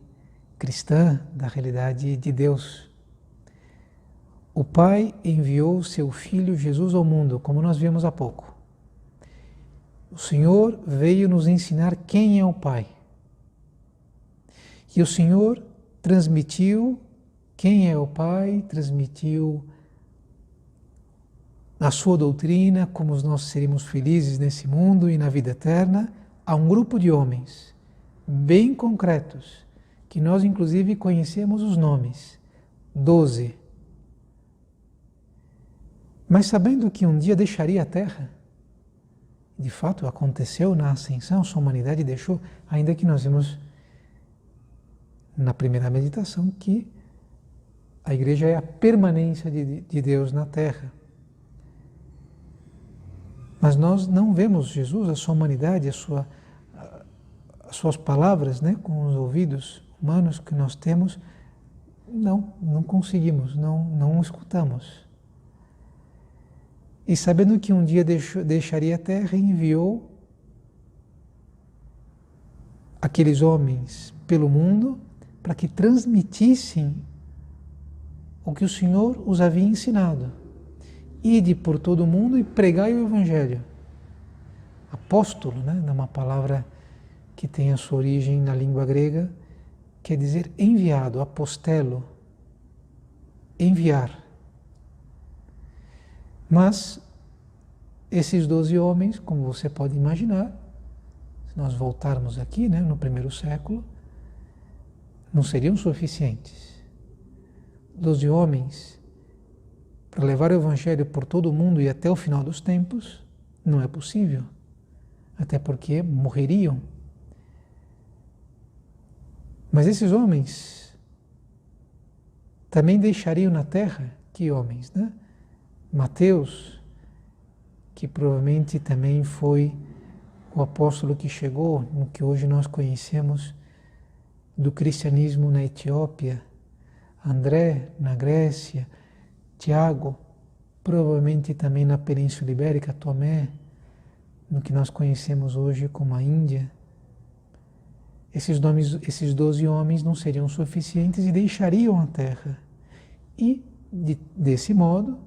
cristã, da realidade de Deus. O Pai enviou seu Filho Jesus ao mundo, como nós vimos há pouco. O Senhor veio nos ensinar quem é o Pai. E o Senhor transmitiu quem é o Pai, transmitiu a sua doutrina, como nós seríamos felizes nesse mundo e na vida eterna, a um grupo de homens bem concretos, que nós inclusive conhecemos os nomes, 12. Mas sabendo que um dia deixaria a Terra, de fato aconteceu na ascensão, sua humanidade deixou, ainda que nós vimos na primeira meditação que a Igreja é a permanência de Deus na Terra. Mas nós não vemos Jesus, a sua humanidade, as suas palavras, né, com os ouvidos humanos que nós temos, não conseguimos, não escutamos. E sabendo que um dia deixaria a Terra, enviou aqueles homens pelo mundo para que transmitissem o que o Senhor os havia ensinado. Ide por todo o mundo e pregai o Evangelho. Apóstolo, né, é uma palavra que tem a sua origem na língua grega, quer dizer enviado, apostelo, enviar. Mas esses 12 homens, como você pode imaginar, se nós voltarmos aqui, né, no primeiro século, não seriam suficientes. 12 homens para levar o Evangelho por todo o mundo e até o final dos tempos, não é possível. Até porque morreriam. Mas esses homens também deixariam na terra, que homens, né? Mateus, que provavelmente também foi o apóstolo que chegou no que hoje nós conhecemos do cristianismo na Etiópia, André na Grécia, Tiago, provavelmente também na Península Ibérica, Tomé, no que nós conhecemos hoje como a Índia. Esses 12 homens não seriam suficientes e deixariam a terra. E, desse modo,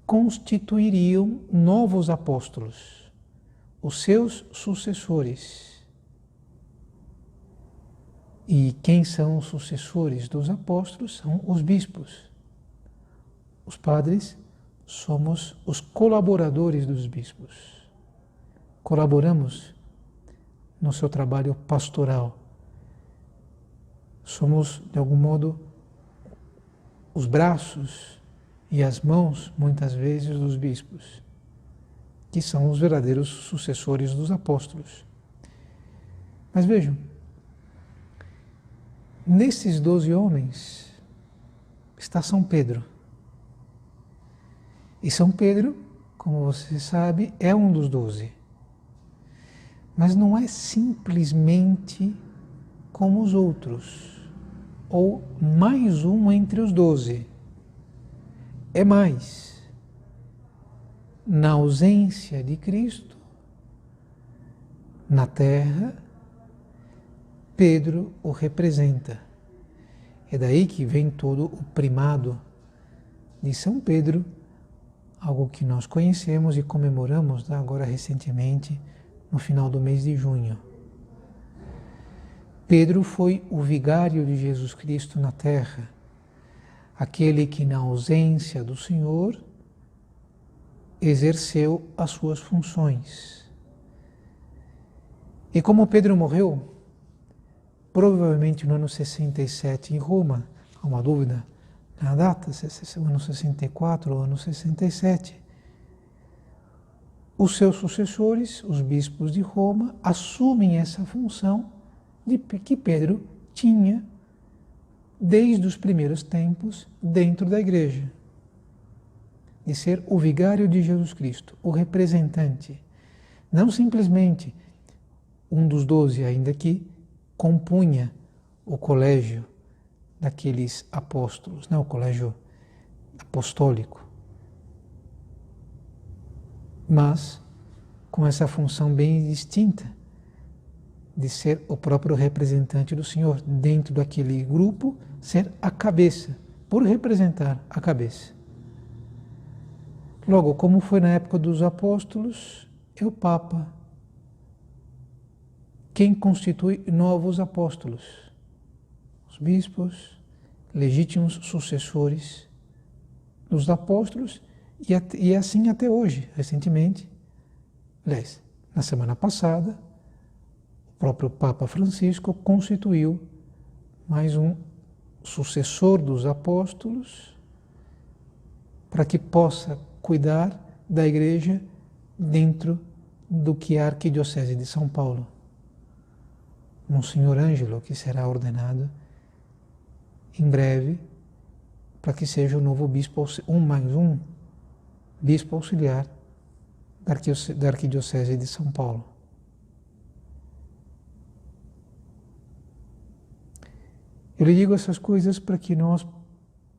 constituiriam novos apóstolos, os seus sucessores. E quem são os sucessores dos apóstolos? São os bispos. Os padres somos os colaboradores dos bispos. Colaboramos no seu trabalho pastoral. Somos, de algum modo, os braços e as mãos, muitas vezes, dos bispos, que são os verdadeiros sucessores dos apóstolos. Mas vejam, nesses 12 homens está São Pedro. E São Pedro, como você sabe, é um dos 12. Mas não é simplesmente como os outros, ou mais um entre os 12. É mais. Na ausência de Cristo, na terra, Pedro o representa. É daí que vem todo o primado de São Pedro, algo que nós conhecemos e comemoramos agora recentemente, no final do mês de junho. Pedro foi o vigário de Jesus Cristo na terra, aquele que na ausência do Senhor exerceu as suas funções. E como Pedro morreu, provavelmente no ano 67 em Roma, há uma dúvida na data, se é o ano 64 ou ano 67, os seus sucessores, os bispos de Roma, assumem essa função que Pedro tinha desde os primeiros tempos dentro da igreja, de ser o vigário de Jesus Cristo, o representante, não simplesmente um dos 12, ainda que compunha o colégio daqueles apóstolos, o colégio apostólico, mas com essa função bem distinta de ser o próprio representante do Senhor dentro daquele grupo, ser a cabeça, por representar a cabeça. Logo, como foi na época dos apóstolos, é o Papa quem constitui novos apóstolos, os bispos, legítimos sucessores dos apóstolos, e assim até hoje, recentemente. Aliás, na semana passada, o próprio Papa Francisco constituiu mais um sucessor dos apóstolos para que possa cuidar da igreja dentro do que é a Arquidiocese de São Paulo. Monsenhor Ângelo, que será ordenado em breve, para que seja o novo bispo, um bispo auxiliar da Arquidiocese de São Paulo. Eu lhe digo essas coisas para que nós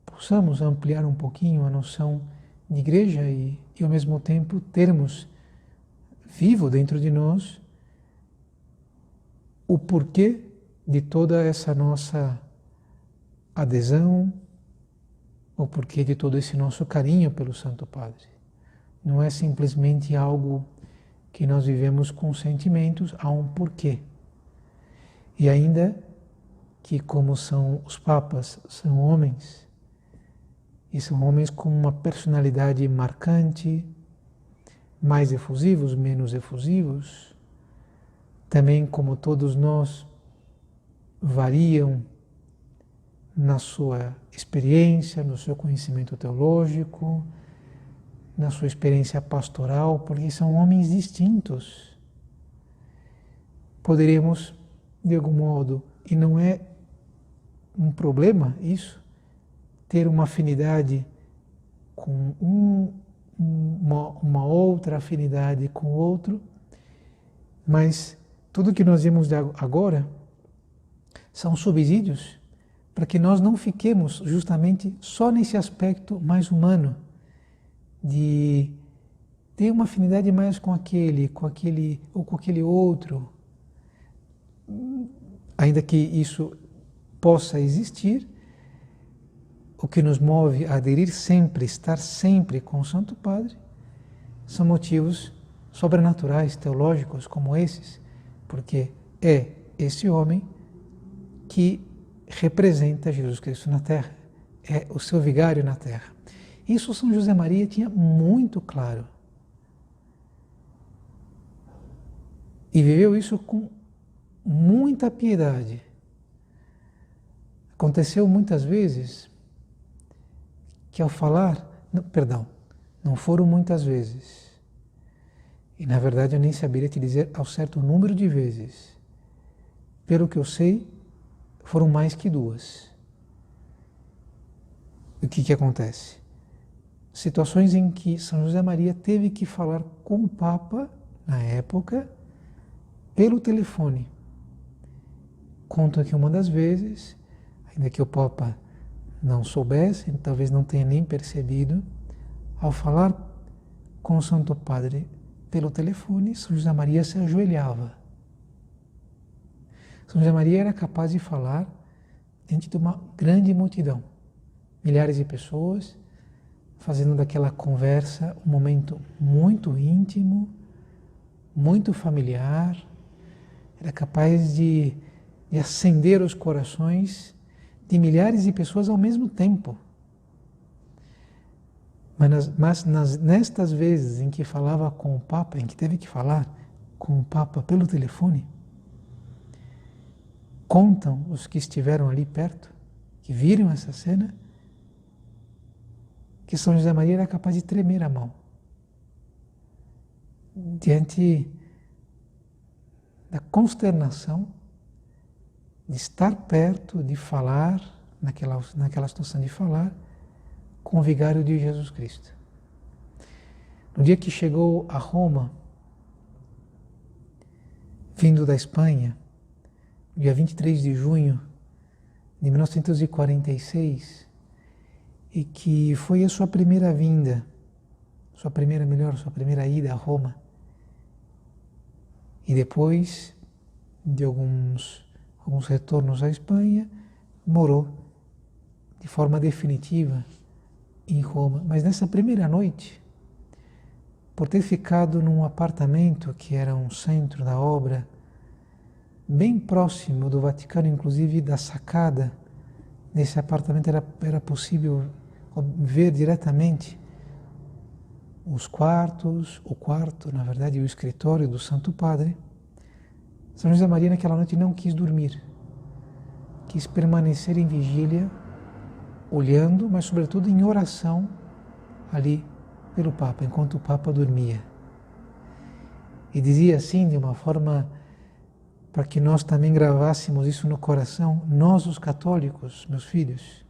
possamos ampliar um pouquinho a noção de igreja e ao mesmo tempo termos vivo dentro de nós o porquê de toda essa nossa adesão, o porquê de todo esse nosso carinho pelo Santo Padre. Não é simplesmente algo que nós vivemos com sentimentos, há um porquê. E ainda que, como são os papas, são homens, e são homens com uma personalidade marcante, mais efusivos, menos efusivos, também como todos nós, variam na sua experiência, no seu conhecimento teológico, na sua experiência pastoral, porque são homens distintos. Poderíamos, de algum modo, e não é um problema isso, ter uma afinidade com uma outra afinidade com o outro, mas tudo que nós vimos agora são subsídios para que nós não fiquemos justamente só nesse aspecto mais humano, de ter uma afinidade mais com aquele ou com aquele outro, ainda que isso possa existir. O que nos move a aderir sempre, estar sempre com o Santo Padre, são motivos sobrenaturais, teológicos como esses, porque é esse homem que representa Jesus Cristo na Terra, é o seu vigário na Terra. Isso São José Maria tinha muito claro. E viveu isso com muita piedade. Aconteceu muitas vezes que ao falar, não foram muitas vezes, e na verdade eu nem saberia te dizer ao certo número de vezes, pelo que eu sei, foram mais que 2. O que acontece? Situações em que São José Maria teve que falar com o Papa, na época, pelo telefone. Conta que uma das vezes, ainda que o Papa não soubesse, talvez não tenha nem percebido, ao falar com o Santo Padre pelo telefone, São José Maria se ajoelhava. São José Maria era capaz de falar diante de uma grande multidão, milhares de pessoas, fazendo daquela conversa um momento muito íntimo, muito familiar. Era capaz de de acender os corações de milhares de pessoas ao mesmo tempo. Mas nestas vezes em que falava com o Papa, em que teve que falar com o Papa pelo telefone, contam os que estiveram ali perto, que viram essa cena, que São José Maria era capaz de tremer a mão diante da consternação de estar perto, de falar, naquela situação de falar, com o vigário de Jesus Cristo. No dia que chegou a Roma, vindo da Espanha, dia 23 de junho de 1946, e que foi a sua primeira vinda, sua primeira ida a Roma, e depois de alguns retornos à Espanha, morou de forma definitiva em Roma. Mas nessa primeira noite, por ter ficado num apartamento que era um centro da obra, bem próximo do Vaticano, inclusive da sacada desse apartamento era possível ver diretamente os quartos, o quarto, na verdade, o escritório do Santo Padre. São José Maria naquela noite não quis dormir, quis permanecer em vigília, olhando, mas sobretudo em oração ali pelo Papa, enquanto o Papa dormia. E dizia assim, de uma forma para que nós também gravássemos isso no coração: nós, os católicos, meus filhos,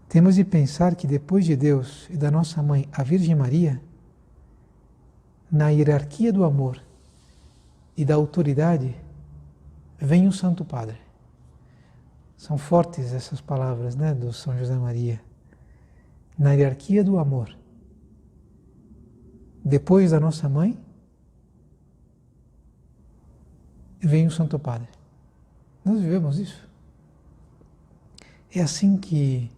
temos de pensar que depois de Deus e da nossa mãe, a Virgem Maria, na hierarquia do amor e da autoridade, vem o Santo Padre. São fortes essas palavras, né, do São José Maria. Na hierarquia do amor, depois da nossa mãe, vem o Santo Padre. Nós vivemos isso. É assim que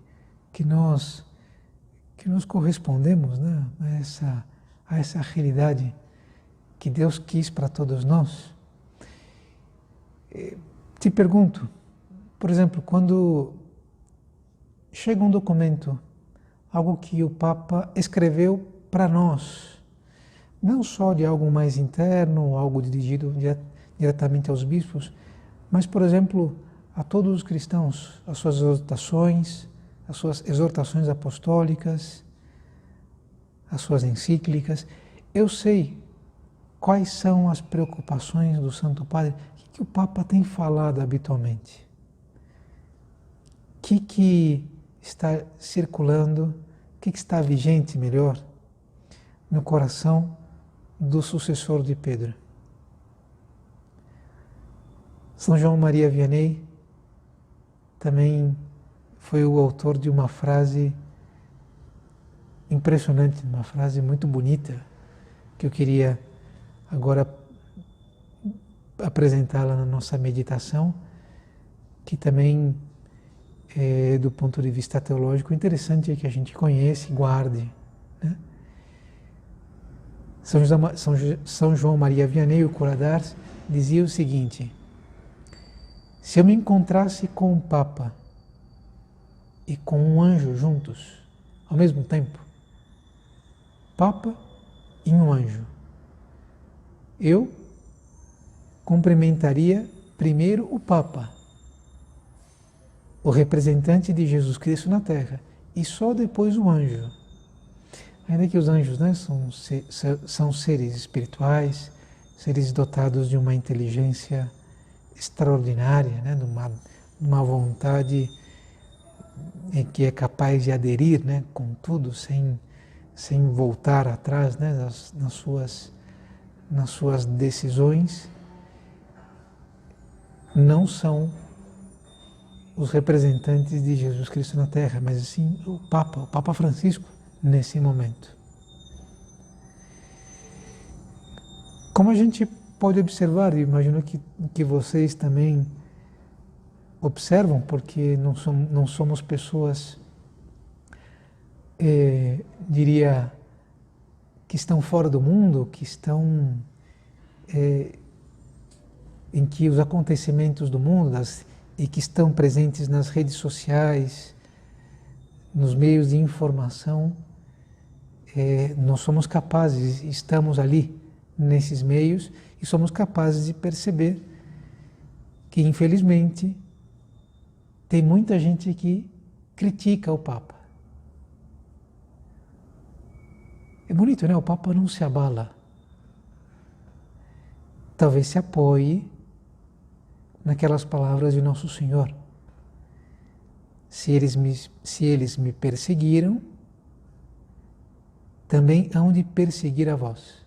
nós correspondemos, né, a essa realidade que Deus quis para todos nós. Te pergunto, por exemplo, quando chega um documento, algo que o Papa escreveu para nós, não só de algo mais interno, algo dirigido diretamente aos bispos, mas, por exemplo, a todos os cristãos, as suas exortações apostólicas, as suas encíclicas. Eu sei quais são as preocupações do Santo Padre, o que o Papa tem falado habitualmente, o que está circulando, o que está vigente, melhor, no coração do sucessor de Pedro. São João Maria Vianney também foi o autor de uma frase impressionante, uma frase muito bonita, que eu queria agora apresentá-la na nossa meditação, que também, do ponto de vista teológico, interessante é que a gente conheça e guarde, né? São João Maria Vianney, o Cura d'Ars, dizia o seguinte: se eu me encontrasse com o Papa e com um anjo juntos, ao mesmo tempo, Papa e um anjo, eu cumprimentaria primeiro o Papa, o representante de Jesus Cristo na Terra, e só depois o anjo. Ainda que os anjos, né, são seres espirituais, seres dotados de uma inteligência extraordinária, né, de uma vontade em que é capaz de aderir, né, com tudo, sem voltar atrás, né, nas suas decisões, não são os representantes de Jesus Cristo na Terra, mas sim o Papa Francisco, nesse momento. Como a gente pode observar, e imagino que vocês também observam, porque não somos pessoas, diria, que estão fora do mundo, que estão em que os acontecimentos do mundo e que estão presentes nas redes sociais, nos meios de informação, nós somos capazes, estamos ali nesses meios e somos capazes de perceber que, infelizmente, tem muita gente que critica o Papa. É bonito, né? O Papa não se abala. Talvez se apoie naquelas palavras de Nosso Senhor. Se eles me perseguiram, também hão de perseguir a vós.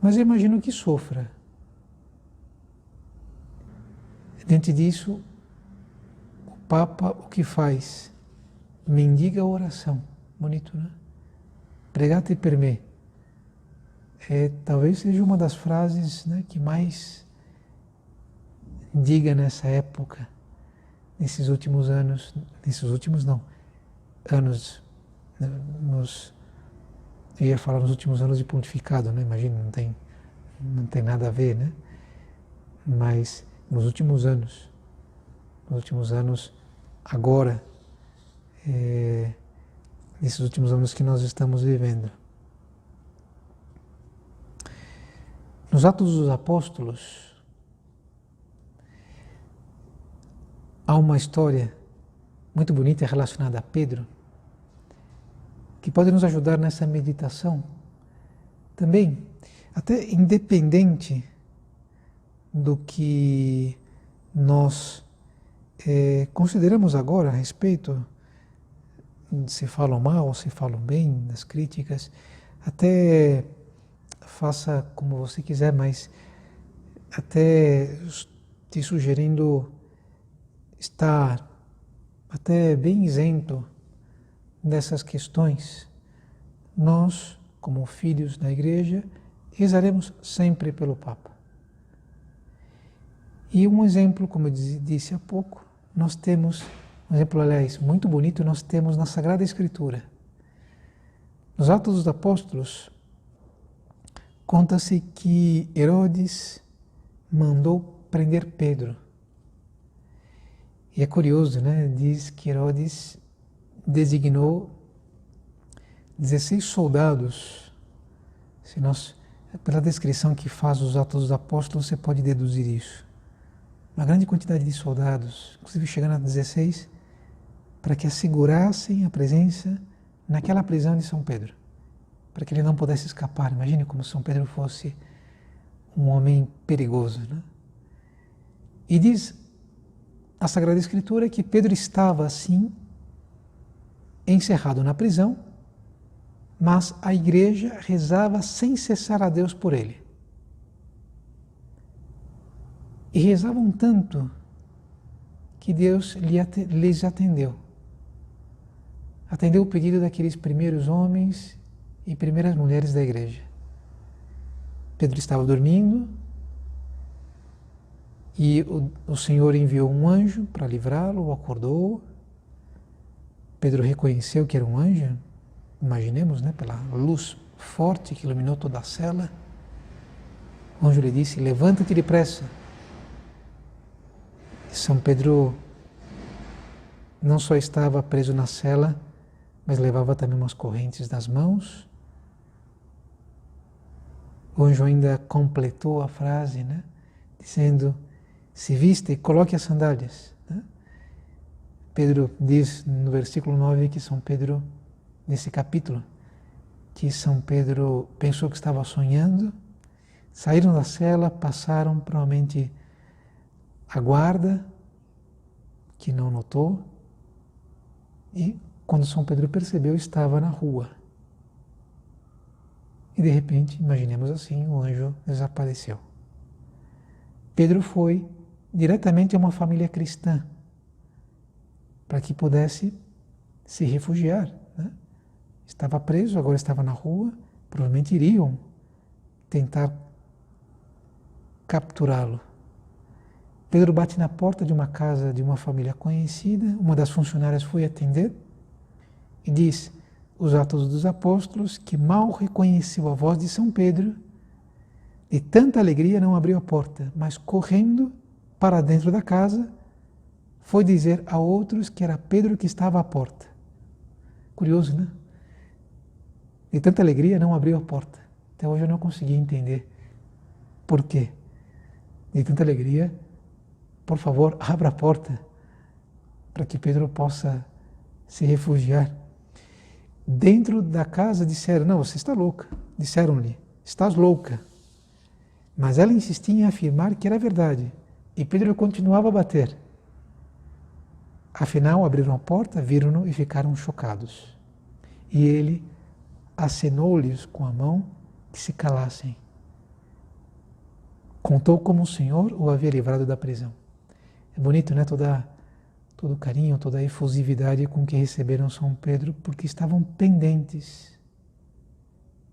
Mas eu imagino que sofra. Diante disso, o Papa o que faz? Mendiga a oração. Bonito, né? Pregate per me. Talvez seja uma das frases, né, que mais diga nessa época, nesses últimos anos, anos, eu ia falar nos últimos anos de pontificado, né? Imagina, não tem nada a ver, né? Mas nos últimos anos, agora, nesses últimos anos que nós estamos vivendo. Nos Atos dos Apóstolos, há uma história muito bonita relacionada a Pedro, que pode nos ajudar nessa meditação também, até independente do que nós consideramos agora a respeito, se falam mal ou se falam bem, das críticas, até faça como você quiser, mas até te sugerindo estar até bem isento dessas questões. Nós, como filhos da Igreja, rezaremos sempre pelo Papa. E um exemplo, como eu disse há pouco, nós temos, um exemplo, aliás, muito bonito, nós temos na Sagrada Escritura. Nos Atos dos Apóstolos, conta-se que Herodes mandou prender Pedro. E é curioso, né? Diz que Herodes designou 16 soldados. Pela descrição que faz os Atos dos Apóstolos, você pode deduzir isso. Uma grande quantidade de soldados, inclusive chegando a 16, para que assegurassem a presença naquela prisão de São Pedro, para que ele não pudesse escapar. Imagine como São Pedro fosse um homem perigoso, né? E diz a Sagrada Escritura que Pedro estava assim, encerrado na prisão, mas a Igreja rezava sem cessar a Deus por ele. E rezavam tanto que Deus lhes atendeu. Atendeu o pedido daqueles primeiros homens e primeiras mulheres da Igreja. Pedro estava dormindo e o Senhor enviou um anjo para livrá-lo, o acordou. Pedro reconheceu que era um anjo, imaginemos, né, pela luz forte que iluminou toda a cela. O anjo lhe disse: levanta-te depressa. E São Pedro não só estava preso na cela, mas levava também umas correntes nas mãos. O anjo ainda completou a frase, né, dizendo: se viste, coloque as sandálias. Né? Pedro diz no versículo 9 que São Pedro, nesse capítulo, que São Pedro pensou que estava sonhando, saíram da cela, passaram provavelmente a guarda, que não notou, e quando São Pedro percebeu, estava na rua. E de repente, imaginemos assim, o anjo desapareceu. Pedro foi diretamente a uma família cristã, para que pudesse se refugiar, né? Estava preso, agora estava na rua, provavelmente iriam tentar capturá-lo. Pedro bate na porta de uma casa de uma família conhecida, uma das funcionárias foi atender e diz, os Atos dos Apóstolos, que mal reconheceu a voz de São Pedro, de tanta alegria não abriu a porta, mas correndo para dentro da casa, foi dizer a outros que era Pedro que estava à porta. Curioso, né? De tanta alegria não abriu a porta. Até hoje eu não consegui entender por quê. De tanta alegria, por favor, abra a porta para que Pedro possa se refugiar. Dentro da casa disseram, não, você está louca. Disseram-lhe, estás louca. Mas ela insistia em afirmar que era verdade. E Pedro continuava a bater. Afinal, abriram a porta, viram-no e ficaram chocados. E ele acenou-lhes com a mão que se calassem. Contou como o Senhor o havia livrado da prisão. É bonito, né? Todo o carinho, toda a efusividade com que receberam São Pedro, porque estavam pendentes.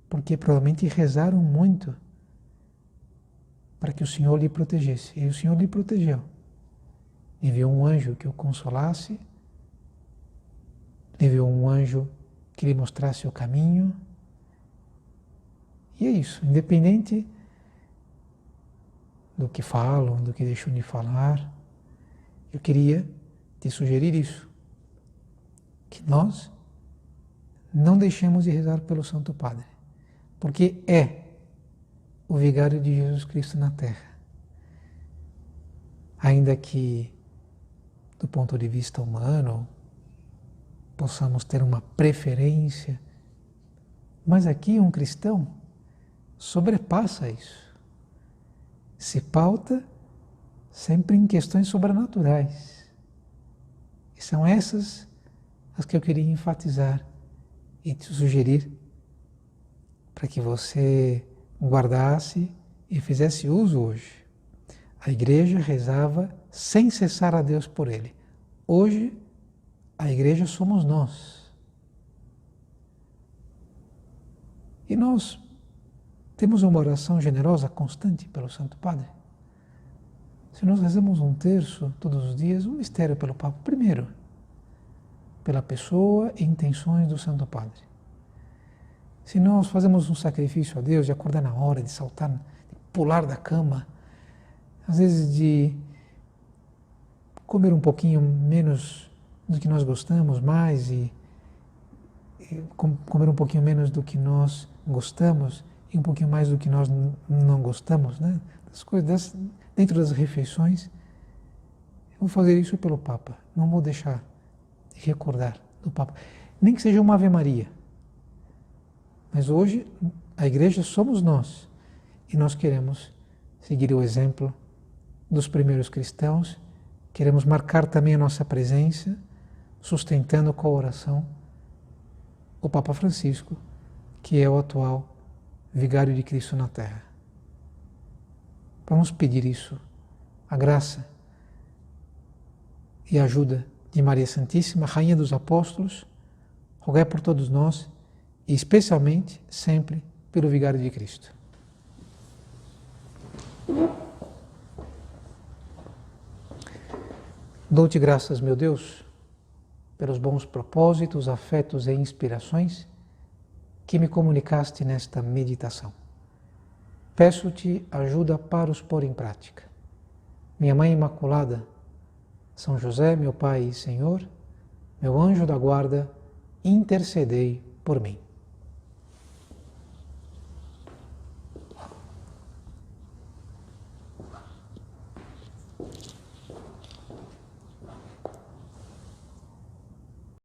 Porque provavelmente rezaram muito para que o Senhor lhe protegesse. E o Senhor lhe protegeu. Enviou um anjo que o consolasse, enviou um anjo que lhe mostrasse o caminho. E é isso, independente do que falam, do que deixam de falar, eu queria te sugerir isso, que nós não deixemos de rezar pelo Santo Padre, porque é o vigário de Jesus Cristo na Terra. Ainda que, do ponto de vista humano, possamos ter uma preferência, mas aqui um cristão sobrepassa isso. Se pauta sempre em questões sobrenaturais. E são essas as que eu queria enfatizar e te sugerir para que você guardasse e fizesse uso hoje. A igreja rezava sem cessar a Deus por ele. Hoje, a igreja somos nós. E nós temos uma oração generosa, constante pelo Santo Padre. Se nós rezamos um terço todos os dias, um mistério pelo Papa, primeiro, pela pessoa e intenções do Santo Padre. Se nós fazemos um sacrifício a Deus, de acordar na hora, de saltar, de pular da cama, às vezes de comer um pouquinho menos do que nós gostamos, mais, e comer um pouquinho menos do que nós gostamos, e um pouquinho mais do que nós não gostamos, né? As coisas dentro das refeições. Eu vou fazer isso pelo Papa, não vou deixar de recordar do Papa, nem que seja uma Ave Maria. Mas hoje a igreja somos nós, e nós queremos seguir o exemplo dos primeiros cristãos, queremos marcar também a nossa presença, sustentando com a oração o Papa Francisco, que é o atual vigário de Cristo na Terra. Vamos pedir isso, a graça e a ajuda de Maria Santíssima, Rainha dos Apóstolos, rogai por todos nós e especialmente sempre pelo vigário de Cristo. Dou-te graças, meu Deus, pelos bons propósitos, afetos e inspirações que me comunicaste nesta meditação. Peço-te ajuda para os pôr em prática. Minha Mãe Imaculada, São José, meu Pai e Senhor, meu anjo da guarda, intercedei por mim.